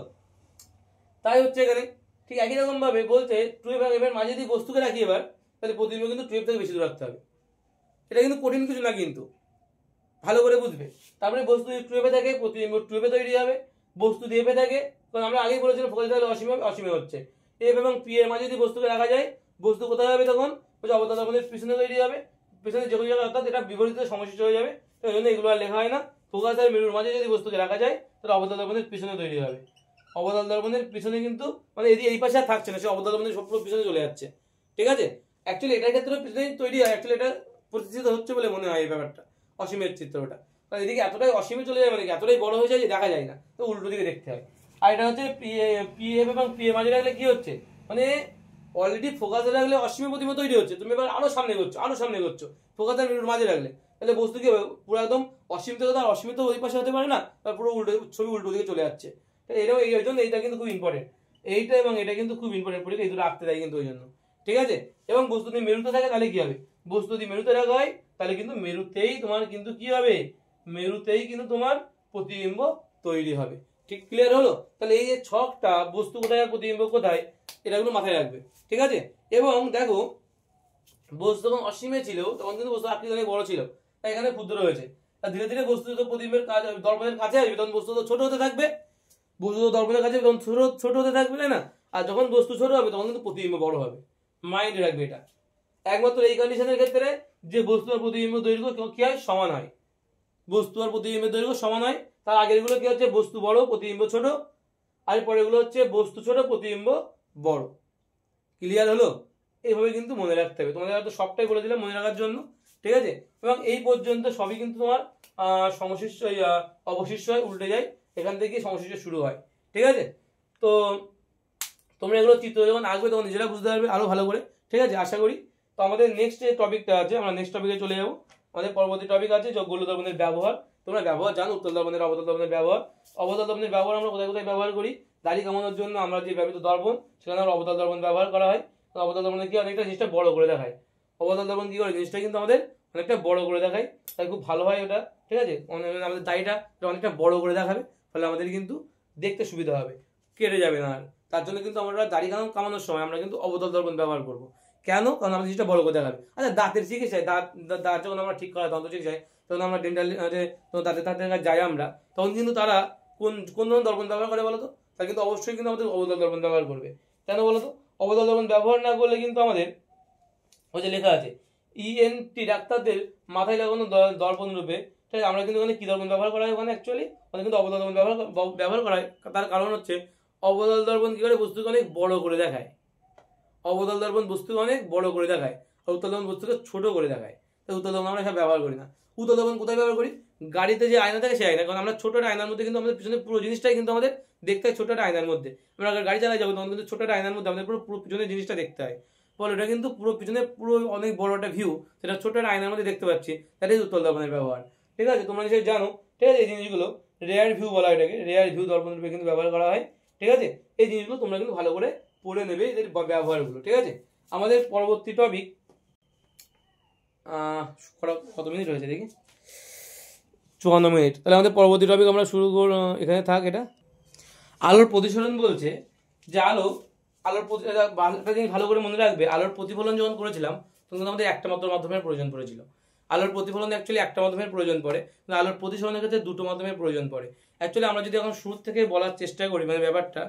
তাই হচ্ছে এখানে ঠিক একই রকম ভাবে বলছে টুয়েলভ এবং এর মাঝে যদি বস্তুকে রাখি এবার, তাহলে প্রতিবিম্ব কিন্তু টুয়েলভ থেকে বেশি দূর রাখতে হবে। এটা কিন্তু কঠিন কিছু না, কিন্তু ভালো করে বুঝবে। তারপরে বস্তু যদি টুয়েলভে থাকে প্রতিবিম্ব টুয়েলভে তৈরি হবে, বস্তু যদি এফে থাকে, কারণ আমরা আগেই বলেছিলাম ফোকাস তাহলে অসীমে অসীমে হচ্ছে, এফ এবং পি এর মাঝে যদি বস্তুকে রাখা যায় বস্তু কোথায় হবে তখন অবতল দর্পণের পিছনে তৈরি হবে, পিছনে যে কোনো জায়গায়, অর্থাৎ এটা বিপরীত সমষ্টি হয়ে যাবে। তো এই জন্য এগুলো আর লেখা হয় না। ফোকাস আর মেরুর মাঝে যদি বস্তুকে রাখা যায় তাহলে অবতল দর্পণের পিছনে তৈরি হবে। অবতল দর্পণের পিছনে কিন্তু মানে এই পাশে আর থাকছে না, সে অবতল দর্পণের সব পিছনে চলে যাচ্ছে, ঠিক আছে। অ্যাকচুয়ালি এটার ক্ষেত্রে পিছনেই তৈরি হয়, অ্যাকচুয়ালি এটা প্রতিষ্ঠিত হচ্ছে বলে মনে হয় এই ব্যাপারটা, অসীমের চিত্রটা। কারণ এদিকে এতটাই অসীমে চলে যায়, মানে এতটাই বড় হয়ে যায় যে দেখা যায় না, তো উল্টো দিকে দেখতে হয়। আর এটা হচ্ছে পি এফ এবং পি এর মাঝে রাখলে কি হচ্ছে, মানে অলরেডি ফোকাসে রাখলে অসীমে প্রতিবিম্ব তৈরি হচ্ছে, তুমি এবার আরো সামনে করছো আরো সামনে করছো, ফোকাসের মেরুর মাঝে রাখলে তাহলে বস্তু কি পুরো একদম অসীম থেকে তো আর অসীম তো ওই পাশে হতে পারে না, পুরো উল্টো ছবি উল্টো দিকে চলে যাচ্ছে। এটাও এই জন্য এইটা কিন্তু খুব ইম্পর্টেন্ট, এইটা এবং এটা কিন্তু খুব ইম্পর্টেন্ট, পরীক্ষা এই দুটো রাখতে দেয় কিন্তু ওই জন্য, ঠিক আছে। এবং বস্তু যদি মেরুতে থাকে তাহলে কি হবে, বস্তু যদি মেরুতে রাখা হয় তাহলে কিন্তু মেরুতেই তোমার কিন্তু কি হবে, মেরুতেই কিন্তু তোমার প্রতিবিম্ব তৈরি হবে। ঠিক ক্লিয়ার হলো? তাহলে এই যে ছকটা বস্তু কোথায় আর প্রতিবিম্ব কোথায় এটাগুলো মাথায় রাখবে, ঠিক আছে। এবং দেখো বস্তু যখন অসীমে ছিল তখন কিন্তু বস্তু আকৃতি অনেক বড় ছিল, তাই এখানে ক্ষুদ্র হয়েছে। আর ধীরে ধীরে বস্তু যত প্রতিবিম্বের দর্পণের কাছে আসবে তখন বস্তু তো ছোট হতে থাকবে, বস্তু তো দর্পণের কাছে তখন ছোট হতে থাকবে, তাই না? আর যখন বস্তু ছোট হবে তখন কিন্তু প্রতিবিম্ব বড় হবে, মাইন্ডে রাখবে এটা। একমাত্র এই কন্ডিশনের ক্ষেত্রে যে বস্তু আর প্রতিবিম্ব দৈর্ঘ্য কি হয়, সমান হয়। বস্তু আর প্রতিবিম্বের দৈর্ঘ্য সমান হয়। তার আগের গুলো কি হচ্ছে, বস্তু বড় প্রতিবিম্ব ছোট, আর পরের গুলো হচ্ছে বস্তু ছোট প্রতিবিম্ব বড়। ক্লিয়ার হলো? এইভাবে কিন্তু মনে রাখতে হবে, তোমাদের হয়তো সবটাই বলে দিলাম মনে রাখার জন্য, ঠিক আছে। এবং এই পর্যন্ত সবই কিন্তু তোমার সমশিষ্ট অবশিষ্ট হয়, উল্টে যায়, এখান থেকে সমশিষ্ট শুরু হয়, ঠিক আছে। তো তোমরা এগুলো চিত্র যখন আসবে তখন নিজেরা বুঝতে পারবে আরো ভালো করে, ঠিক আছে, আশা করি। তো আমাদের নেক্সট যে টপিকটা আছে আমরা নেক্সট টপিকে চলে যাবো। আমাদের পরবর্তী টপিক আছে গোল দর্পণের ব্যবহার। তোমরা ব্যবহার জানো, উত্তল দর্পণের অবতল দর্পণের ব্যবহার। অবতল দর্পণের ব্যবহার আমরা কোথায় কোথায় ব্যবহার করি, দাড়ি কামানোর জন্য আমরা যে ব্যবহৃত দর্পণ সেখানে আমরা অবতল দর্পণ ব্যবহার করা হয়। অবতল দর্পণে কি অনেকটা জিনিসটা বড় করে দেখায়, অবতল দর্পণ কি করে জিনিসটা কিন্তু আমাদের অনেকটা বড় করে দেখায়, তাই খুব ভালো হয় ওটা, ঠিক আছে। আমাদের দাড়িটা অনেকটা বড় করে দেখাবে, ফলে আমাদের কিন্তু দেখতে সুবিধা হবে, কেটে যাবে না। আর তার জন্য কিন্তু আমরা দাড়ি কামানোর সময় আমরা কিন্তু অবতল দর্পণ ব্যবহার করব। কেন? কারণ আমরা জিনিসটা বড় করে দেখাবে। আচ্ছা দাঁতের চিকিৎসায় দাঁত যখন আমরা ঠিক করা দন্ত চিকিৎসায় তখন আমরা ডেন্টাল দাঁতের কাছে যাই আমরা, তখন কিন্তু তারা কোন কোন ধরনের দর্পণ ব্যবহার করে বলতো, তারা কিন্তু অবশ্যই কিন্তু আমাদের অবতল দর্পণ ব্যবহার করবে। কেন বলতো? অবতল দর্পণ ব্যবহার না করলে কিন্তু আমাদের ওই যে লেখা আছে ইএনটি ডাক্তারদের মাথায় লাগানো দর্পণ রূপে, ঠিক আছে। আমরা কিন্তু ওখানে কি দর্পণ ব্যবহার করা হয়, ওখানে অ্যাকচুয়ালি ওখানে কিন্তু অবতল দর্পণ ব্যবহার করা হয়। তার কারণ হচ্ছে অবতল দর্পণ কি করে বস্তুকে অনেক বড় করে দেখায়, অবতল দর্পণ বস্তুকে অনেক বড় করে দেখায়, আর উত্তল দর্পণ বস্তুকে ছোট করে দেখায়। তাই উত্তল দর্পণ আমরা সব ব্যবহার করি না। উত্তল দর্পণ কোথায় ব্যবহার করি, গাড়িতে যে আয়না থাকে সেই আয়না, কারণ আমরা ছোট একটা আয়নার মধ্যে কিন্তু আমাদের পিছনে পুরো জিনিসটাই কিন্তু আমাদের দেখতে হয় ছোট একটা আয়নার মধ্যে। আমরা গাড়ি চালাই যাবো তখন কিন্তু ছোট একটা আয়নার মধ্যে আমাদের পুরো পিছনের জিনিসটা দেখতে হয়, বল এটা কিন্তু পুরো পিছনে পুরো অনেক বড় একটা ভিউ, সেটা ছোট একটা আয়নার মধ্যে দেখতে পাচ্ছি, দ্যাট ইজ উত্তল দর্পণের ব্যবহার, ঠিক আছে। তোমরা নিশ্চয়ই জানো, ঠিক আছে। এই জিনিসগুলো রেয়ার ভিউ বলা হয় এটাকে, রেয়ার ভিউ দর্পণ রূপে কিন্তু ব্যবহার করা হয়, ঠিক আছে। এই জিনিসগুলো তোমরা কিন্তু ভালো করে পড়ে নেবে এদের ব্যবহারগুলো, ঠিক আছে। আমাদের পরবর্তী টপিক কত মিনিট হয়েছে দেখি, 54 মিনিট। তাহলে আমাদের পরবর্তী টপিক আমরা শুরু করব, এখানে থাক এটা। আলোর প্রতিসরণ বলছে যে আলোর জিনিস ভালো করে মনে রাখবে, আলোর প্রতিফলন যখন করেছিলাম তখন আমাদের একটা মাত্র মাধ্যমের প্রয়োজন পড়েছিল। আলোর প্রতিফলন অ্যাকচুয়ালি একটা মাধ্যমের প্রয়োজন পড়ে, কিন্তু আলোর প্রতিসরণের ক্ষেত্রে দুটো মাধ্যমের প্রয়োজন পড়ে। অ্যাকচুয়ালি আমরা যদি এখন শুরু থেকে বলার চেষ্টা করি মানে ব্যাপারটা,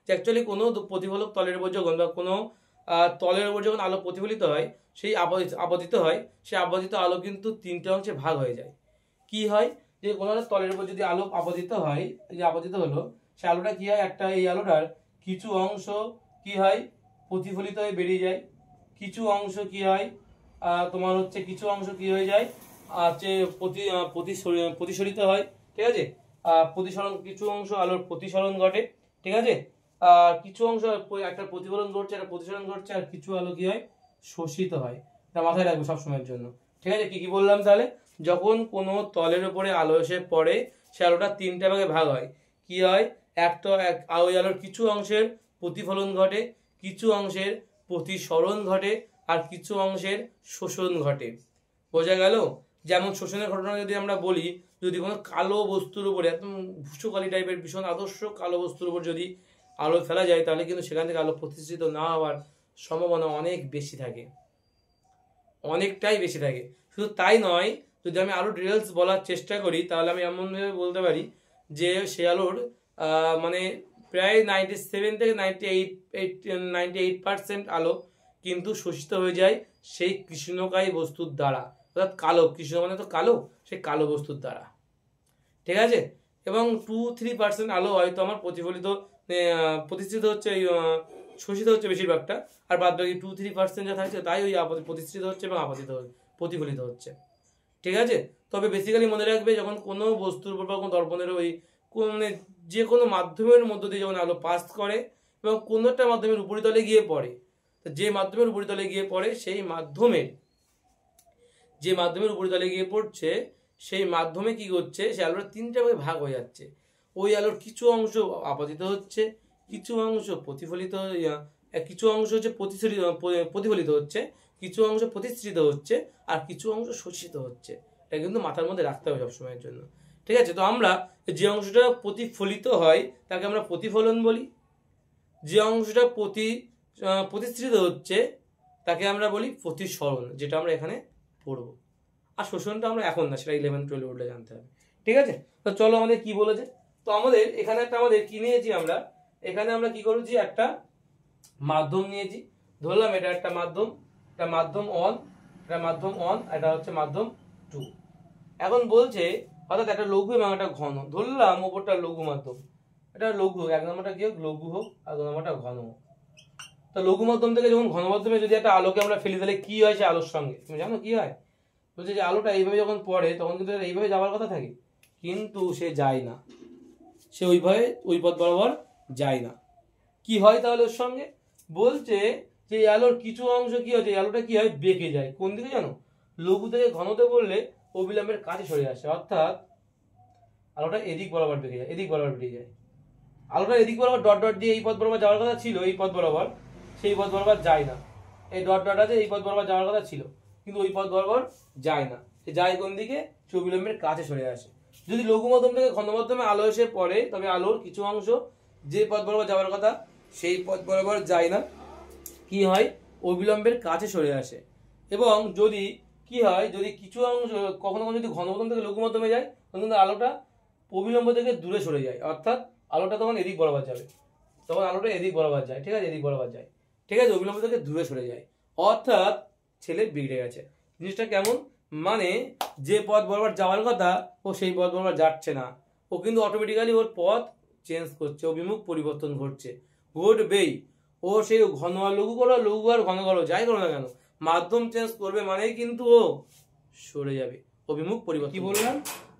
যে অ্যাকচুয়ালি কোনো প্রতিফলক তলের উপর যখন বা কোনো তলের উপর যখন আলো প্রতিফলিত হয়, সেই আপতিত হয়, সেই আপতিত আলো কিন্তু তিনটে অংশে ভাগ হয়ে যায়। কি হয়, যে কোনো একটা তলের উপর যদি আলো আপতিত হয়, এই যে আপতিত হলো, সেই আলোটা কি হয়, একটা এই আলোটার কিছু অংশ কি হয়, প্রতিফলিত হয়ে বেরিয়ে যায়, কিছু অংশ কি হয়, তোমার হচ্ছে কিছু অংশ কি হয়ে যায়, হচ্ছে প্রতিসরিত হয়, ঠিক আছে। প্রতিসরণ, কিছু অংশ আলোর প্রতিসরণ ঘটে, ঠিক আছে। আর কিছু অংশ একটা প্রতিফলন ঘটছে, একটা প্রতিসরণ ঘটছে, আর কিছু আলো কি হয়, শোষিত হয়। এটা মাথায় রাখবে সবসময়ের জন্য, ঠিক আছে। কি কি বললাম তাহলে, যখন কোনো তলের উপরে আলো এসে পড়ে, সে আলোটা তিনটা ভাগে ভাগ হয়। কি হয়, ওই আলোর কিছু অংশের প্রতিফলন ঘটে, কিছু অংশের প্রতিসরণ ঘটে, আর কিছু অংশের শোষণ ঘটে। বোঝা গেল? যেমন শোষণের ঘটনা যদি আমরা বলি, যদি কোনো কালো বস্তুর উপরে, একদম ভূষকালি টাইপের ভীষণ আদর্শ কালো বস্তুর উপর যদি আলো ফেলা যায়, তাহলে কিন্তু সেখান থেকে আলো প্রতিষ্ঠিত না হওয়ার সম্ভাবনা অনেক বেশি থাকে, অনেকটাই বেশি থাকে। শুধু তাই নয়, যদি আমি আরো ডিটেলস বলার চেষ্টা করি, তাহলে আমি এমনভাবে বলতে পারি যে সে আলোর মানে প্রায় 97 থেকে 98% আলো কিন্তু শোষিত হয়ে যায় সেই কৃষ্ণকায়ী বস্তুর দ্বারা, অর্থাৎ কালো, কৃষ্ণ মানে তো কালো, সেই কালো বস্তুর দ্বারা, ঠিক আছে। এবং 2-3% আলো হয়তো আমার প্রতিষ্ঠিত হচ্ছে, শোষিত হচ্ছে বেশিরভাগটা, আর বাদ বাকি 2-3% যা থাকছে তাই ওই প্রতিষ্ঠিত হচ্ছে এবং প্রতিফলিত হচ্ছে, ঠিক আছে। তবে বেসিক্যালি মনে রাখবে, যখন কোনো বস্তুর উপর বা কোনো দর্পণের ওই মানে যে কোনো মাধ্যমের মধ্য দিয়ে যখন আলো পাস করে এবং কোনো একটা মাধ্যমের উপরিতলে গিয়ে পড়ে, যে মাধ্যমের উপরিতলে গিয়ে পড়ে, সেই মাধ্যমের উপরিতলে গিয়ে পড়ছে, সেই মাধ্যমে কি করছে, সেই আলোটা তিনটা ভাগে ভাগ হয়ে যাচ্ছে। ওই আলোর কিছু অংশ আপতিত হচ্ছে, কিছু অংশ প্রতিফলিত, কিছু অংশ হচ্ছে প্রতিফলিত হচ্ছে, কিছু অংশ প্রতিষ্ঠিত হচ্ছে, আর কিছু অংশ শোষিত হচ্ছে। এটা কিন্তু মাথার মধ্যে রাখতে হবে সবসময়ের জন্য, ঠিক আছে। তো আমরা যে অংশটা প্রতিফলিত হয় তাকে আমরা প্রতিফলন বলি, যে অংশটা প্রতিষ্ঠিত হচ্ছে তাকে আমরা বলি প্রতিসরণ, যেটা আমরা এখানে পড়বো। আর শোষণটা আমরা এখন না, সেটা 11-12 উঠলে জানতে হবে, ঠিক আছে। তো চলো আমাদের কি বলেছে, তো আমাদের এখানে আমাদের কি নিয়েছি, এখানে আমরা কি করেছি, একটা মাধ্যম নিয়েছি, ধরলাম এটা একটা মাধ্যম, এটা মাধ্যম 1, এটা মাধ্যম 1, এটা হচ্ছে মাধ্যম 2। এখন বলছে, অর্থাৎ একটা লঘু এবং একটা ঘন, ধরলাম ওপরটা লঘু মাধ্যম, এটা লঘু হোক, 1 নম্বরটা কি হোক, লঘু হোক, আর 2 নম্বরটা ঘন হোক। তো লঘু মাধ্যম থেকে যখন ঘন মাধ্যমে যদি একটা আলোকে আমরা ফেলি, তাহলে কি হয় সে আলোর সঙ্গে, তুমি জানো কি হয়? বলছে যে আলোটা এইভাবে যখন পড়ে, তখন কিন্তু এইভাবে যাওয়ার কথা থাকে, কিন্তু সে যায় না, সে ওই পথ বরাবর যায় না। কি হয় তাহলে ওর সঙ্গে? বলছে যে এই আলোর কিছু অংশ কি হচ্ছে, এই আলোটা কি হয়, বেঁকে যায়। কোন দিকে জানো? লঘু থেকে ঘনতে বললে অবিলম্বের কাছে সরে আসে, অর্থাৎ আলোটা এদিক বরাবর বেঁকে যায়, এদিক বরাবর বেরিয়ে যায়। আলোটা এদিক বরাবর ডট ডট দিয়ে এই পথ বরাবর যাওয়ার কথা ছিল, এই পথ বরাবর, সেই পথ বরাবর যায় না। এই ডট ডট আছে, এই পথ বরাবর যাওয়ার কথা ছিল, কিন্তু ওই পথ বরাবর যায় না। সে যায় কোন দিকে? সে অবিলম্বের কাছে সরে আসে। যদি লঘু মাধ্যম থেকে ঘন মাধ্যমে আলো এসে পড়ে, তবে আলোর কিছু অংশ যে পথ বরাবর যাওয়ার কথা সেই পথ বরাবর যায় না, কি হয়, অবিলম্বের কাছে সরে আসে। এবং যদি কি হয়, যদি কিছু অংশ কখনো কখনো যদি ঘন মাধ্যম থেকে লঘু মাধ্যমে যায়, তখন আলোটা অবিলম্ব থেকে দূরে সরে যায়, অর্থাৎ আলোটা তখন এদিক বরাবর যাবে, তখন আলোটা এদিক বরাবর যায়, ঠিক আছে, এদিক বরাবর যায়, ঠিক আছে, অবিলম্ব থেকে দূরে সরে যায়, অর্থাৎ ছেলে বিগড়ে গেছে। জিনিসটা কেমন, মানে যে পথ বরাবর যাওয়ার কথা ও সেই পথ বরাবর যাচ্ছে না, ও কিন্তু অটোমেটিক্যালি ওর পথ চেঞ্জ করছে, অভিমুখ পরিবর্তন ঘটবেই। ও সেই ঘন আর লঘু করো, লঘু আর ঘন করো, যাই করো না কেন, মাধ্যম চেঞ্জ করবে মানেই কিন্তু ও সরে যাবে, অভিমুখ পরিবর্তন। কি বললাম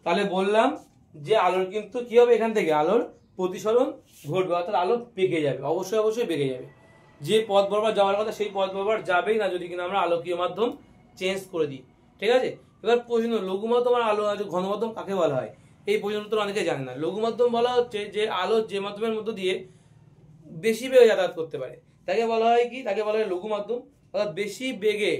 তাহলে? বললাম যে আলোর কিন্তু কি হবে, এখান থেকে আলোর প্রতিসরণ ঘটবে, অর্থাৎ আলো বেঁকে যাবে, অবশ্যই বেঁকে যাবে। যে পথ বরাবর যাওয়ার কথা সেই পথ বরাবর যাবেই না, যদি কিনা আমরা আলোকীয় মাধ্যম চেঞ্জ করে দিই, ঠিক আছে। এবার প্রশ্ন, লঘু মাধ্যম আর আলো ঘন মাধ্যম কাকে বলা হয়? এই পর্যন্ত তো অনেকে জানে না। লঘু মাধ্যম বলা হচ্ছে যে আলো যে মাধ্যমের মধ্য দিয়ে বেশি বেগে যাতায়াত করতে পারে, তাকে বলা হয় কি, তাকে বলা হয় লঘু মাধ্যম। অর্থাৎ বেশি বেগে,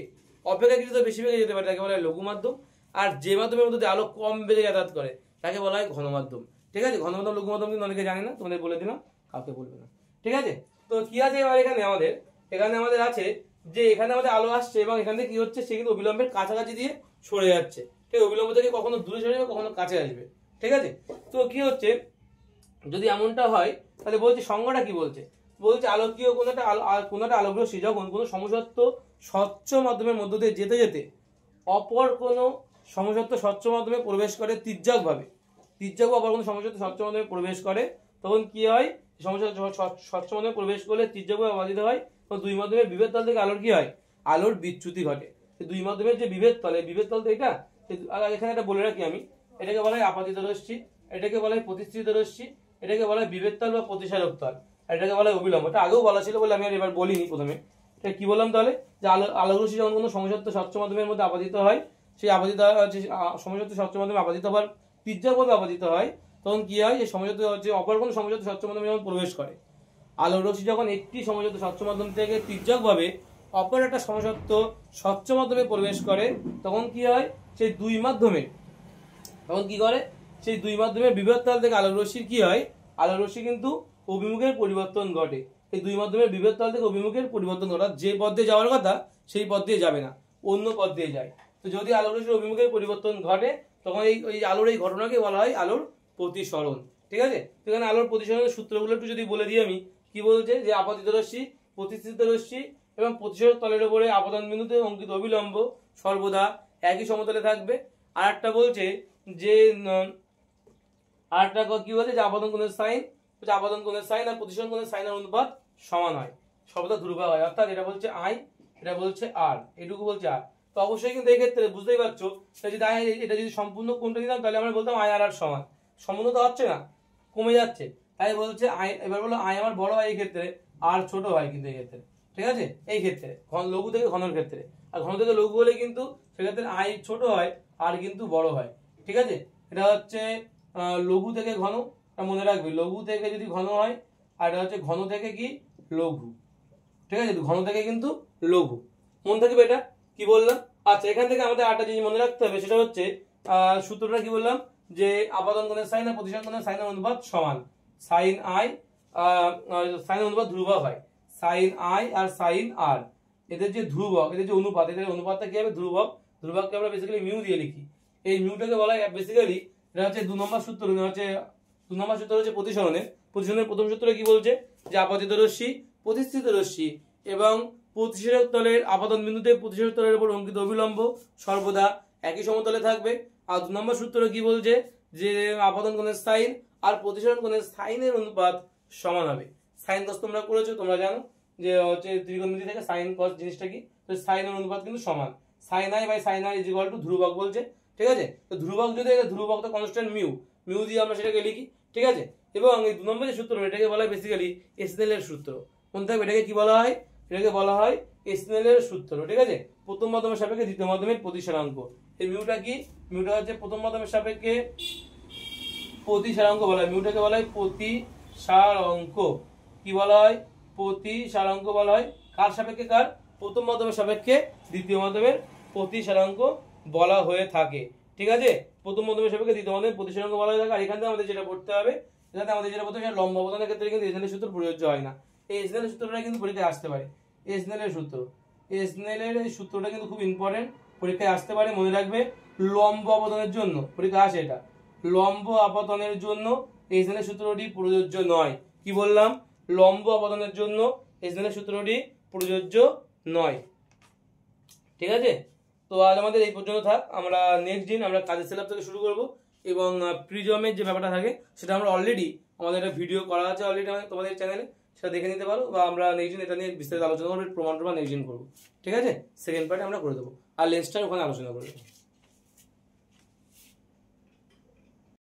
অপেক্ষাকৃত বেশি বেগে যেতে পারে, তাকে বলা হয় লঘু মাধ্যম। আর যে মাধ্যমের মধ্যে আলো কম বেগে যাতায়াত করে তাকে বলা হয় ঘন মাধ্যম, ঠিক আছে। ঘন মাধ্যম লঘু মাধ্যম কিন্তু অনেকে জানে না, তোমাদের বলে দিলাম, কাউকে বলবে না, ঠিক আছে। তো কি আছে এবার এখানে আমাদের আছে যে এখানে আমাদের আলো আসছে এবং এখান থেকে কি হচ্ছে, সে কিন্তু অবিলম্বের কাছাকাছি দিয়ে সরে যাচ্ছে, ঠিক, অবিলম্ব থেকে কখনো দূরে সরে যাবে, কখনো কাছে আসবে, ঠিক আছে। তো কি হচ্ছে, যদি এমনটা হয়, তাহলে বলছে সংজ্ঞাটা কি বলছে আলোকীয় কোনো একটা আলোক রশ্মি যখন কোনো সমসত্ব স্বচ্ছ মাধ্যমের মধ্য দিয়ে যেতে যেতে অপর কোনো সমসত্ব স্বচ্ছ মাধ্যমে প্রবেশ করে তির্যকভাবে অপর কোনো সমসত্ব স্বচ্ছ মাধ্যমে প্রবেশ করে, তখন কি হয়, সমসত্ব স্বচ্ছ মাধ্যমে প্রবেশ করলে তির্যকভাবে আপাতিত হয়, তখন দুই মাধ্যমের বিভেদ তল থেকে আলোর কি হয়, আলোর বিচ্যুতি ঘটে। দুই মাধ্যমের যে বিভেদ তল তো এটা, এখানে এটা বলে রাখি আমি, এটাকে বলা হয় আপাতিত রশ্মি, এটাকে বলা হয় প্রতিষ্ঠিত রশ্মি, এটাকে বলা হয় বিভেদ তল বা প্রতিসারক তল, এটাকে বলা হয় অবিলম্ব। এটা আগেও বলা ছিল বলে আমি আর এবার বলিনি প্রথমে। এটা কি বললাম তাহলে, যে আলোক রশ্মি যখন কোনো সমসত্ব স্বচ্ছ মাধ্যমের মধ্যে আপাতিত হয়, সেই আপাতিত সমসত্ব স্বচ্ছ মাধ্যমে আপাতিত হওয়ার তির্যকভাবে আপাতিত হয়, তখন কি হয়, এই সমসত্ব হচ্ছে অপর কোনো সমসত্ব স্বচ্ছ মাধ্যমে যখন প্রবেশ করে, আলোক রশ্মি যখন একটি সমসত্ব স্বচ্ছ মাধ্যম থেকে তির্যকভাবে অপর একটা সমসত্ব স্বচ্ছ মাধ্যমে প্রবেশ করে, তখন কি হয়, সেই দুই মাধ্যমে বিভেদ তল থেকে আলোক রশ্মির কি হয়, আলোক রশ্মি কিন্তু অভিমুখের পরিবর্তন ঘটে। এই দুই মাধ্যমের বিভেদ তল থেকে অভিমুখের পরিবর্তন ঘটা, যে পথ দিয়ে যাওয়ার কথা সেই পথ দিয়ে যাবে না, অন্য পথ দিয়ে যায়। তো যদি আলোক রশ্মির অভিমুখের পরিবর্তন ঘটে, তখন এই আলোর এই ঘটনাকে বলা হয় আলোর প্রতিসরণ। ঠিক আছে, তো এখানে আলোর প্রতিসরণের সূত্রগুলো একটু যদি বলে দিই আমি, কি বলছে, যে আপাতিত রশ্মি, প্রতিষ্ঠিত রশ্মি এবং প্রতিসরক তলের উপরে আপাতন বিন্দুতে অঙ্কিত অবিলম্ব সর্বদা একই সমতলে থাকবে। আর একটা বলছে যে আরেকটা কি বলছে, যে আপাতন কোণের সাইন আর প্রতিসরণ কোণের সাইনের অনুপাত সমান হয়, সর্বদা ধ্রুবক হয়। অর্থাৎ এটা বলছে আই, এটা বলছে আর, এটুকু বলছে আর। তো অবশ্যই কিন্তু এই ক্ষেত্রে বুঝতেই পারছো, এটা যদি সম্পূর্ণ কোণটা দিতাম তাহলে আমরা বলতাম আই আর সমান, সম্পূর্ণ তো হচ্ছে না, কমে যাচ্ছে, তাই বলছে আই। এবার বলো আই আমার বড় হয় এই ক্ষেত্রে, আর ছোট হয় কিন্তু এই ক্ষেত্রে। ঠিক আছে, এই ক্ষেত্রে লঘু থেকে ঘনর ক্ষেত্রে, আর ঘন থেকে লঘু হলে কিন্তু সেক্ষেত্রে আই ছোট হয় আর কিন্তু বড় হয়। ঠিক আছে, এটা হচ্ছে লঘু থেকে ঘন, মনে রাখবি, লঘু থেকে যদি ঘন হয়, আর এটা হচ্ছে ঘন থেকে কি লঘু। ঠিক আছে, ঘন থেকে কিন্তু লঘু, মনে থাকবে এটা কি বললাম। আচ্ছা, এখান থেকে আমাদের আরেকটা জিনিস মনে রাখতে হবে, সেটা হচ্ছে সূত্রটা কি বললাম, যে আপাতন কোণের সাইন আর প্রতিসরণ কোণের সাইনের অনুপাত সমান, সাইন আই সাইনের অনুপাত ধ্রুবক হয়, সাইন আই আর সাইন আর, এদের যে ধ্রুবক, এদের যে অনুপাত, এদের অনুপাতটা কি হবে, ধ্রুবককে আমরা বেসিক্যালি মিউ দিয়ে লিখি। এই মিউটাকে বলা হয় বেসিক্যালি, এটা হচ্ছে 2 নম্বর সূত্র, হচ্ছে প্রতিসরণের প্রথম সূত্র কি বলছে, যে আপাতিত রশ্মি, প্রতিষ্ঠিত রশ্মি এবং প্রতিসারক তলের আপাতন বিন্দুতে প্রতিসারক তলের উপর অঙ্কিত অবিলম্ব সর্বদা একই সমতলে থাকবে। আর 2 নম্বর সূত্র কি বলছে, যে আপাতন কোণের সাইন আর প্রতিসরণ কোণের সাইনের অনুপাত সমান হবে। সাইন কস তোমরা করেছো, তোমরা জানো যে হচ্ছে ত্রিকোণমিতি থেকে সাইন কস জিনিসটা কি, তো সাইনের অনুপাত কিন্তু সমান, sine I by sine R is equal to ধ্রুবক বলছে। ঠিক আছে, তো ধ্রুবক যদি ধ্রুবক তো কনস্ট্যান্ট মিউ দিয়ে আমরা সেটাকে লিখি। ঠিক আছে, এবং এই 2 নম্বর যে সূত্র, এটাকে বলা হয় বেসিক্যালি স্নেলের সূত্র। মনে থাকবে, এটাকে কি বলা হয়, এটাকে বলা হয় স্নেলের সূত্র। ঠিক আছে, প্রথম মাধ্যমের সাপেক্ষে দ্বিতীয় মাধ্যমের প্রতিসারাঙ্ক। এই মিউটা কি, মিউটা হচ্ছে প্রথম মাধ্যমের সাপেক্ষে প্রতিসারাঙ্ক বলা হয়, মিউটাকে বলা হয় প্রতিসারাঙ্ক। কি বলা হয়, প্রতিসারাঙ্ক বলা হয়। কার সাপেক্ষে, কার, প্রথম মাধ্যমের সাপেক্ষে দ্বিতীয় মাধ্যমের প্রতিসারাঙ্ক বলা হয়ে থাকে। ঠিক আছে, প্রথম মাধ্যমের সাপেক্ষে দ্বিতীয় মাধ্যমের প্রতিসারাঙ্ক বলা হয়ে থাকে। আর এখান থেকে আমাদের যেটা পড়তে হবে, লম্ব অবদানের ক্ষেত্রে কিন্তু স্নেলের সূত্র প্রযোজ্য হয় না। এই স্নেলের সূত্রটা কিন্তু পরীক্ষায় আসতে পারে, স্নেলের সূত্রটা কিন্তু খুব ইম্পর্টেন্ট, পরীক্ষায় আসতে পারে, মনে রাখবে। লম্ব আপাতনের জন্য পরীক্ষায় আসে, এটা লম্ব আপাতনের জন্য এই স্নেলের সূত্রটি প্রযোজ্য নয়। কি বললাম, লম্ব আপাতনের জন্য এই স্নেলের সূত্রটি প্রযোজ্য নয়। ঠিক আছে, তো আজ আমাদের এই পর্যন্ত থাক। আমরা নেক্সট দিন আমরা কাজের সিলাব থেকে শুরু করব, এবং প্রিজমের যে ব্যাপারটা থাকে সেটা আমরা অলরেডি আমাদের একটা ভিডিও করা আছে অলরেডি তোমাদের চ্যানেলে, সেটা দেখে নিতে পারো, বা আমরা নেক্সট দিন এটা নিয়ে বিস্তারিত আলোচনা করবো, প্রমাণ নেক্সট দিন করবো। ঠিক আছে, সেকেন্ড পার্টে আমরা করে দেবো, আর লেন্সটা ওখানে আলোচনা করে দেবো।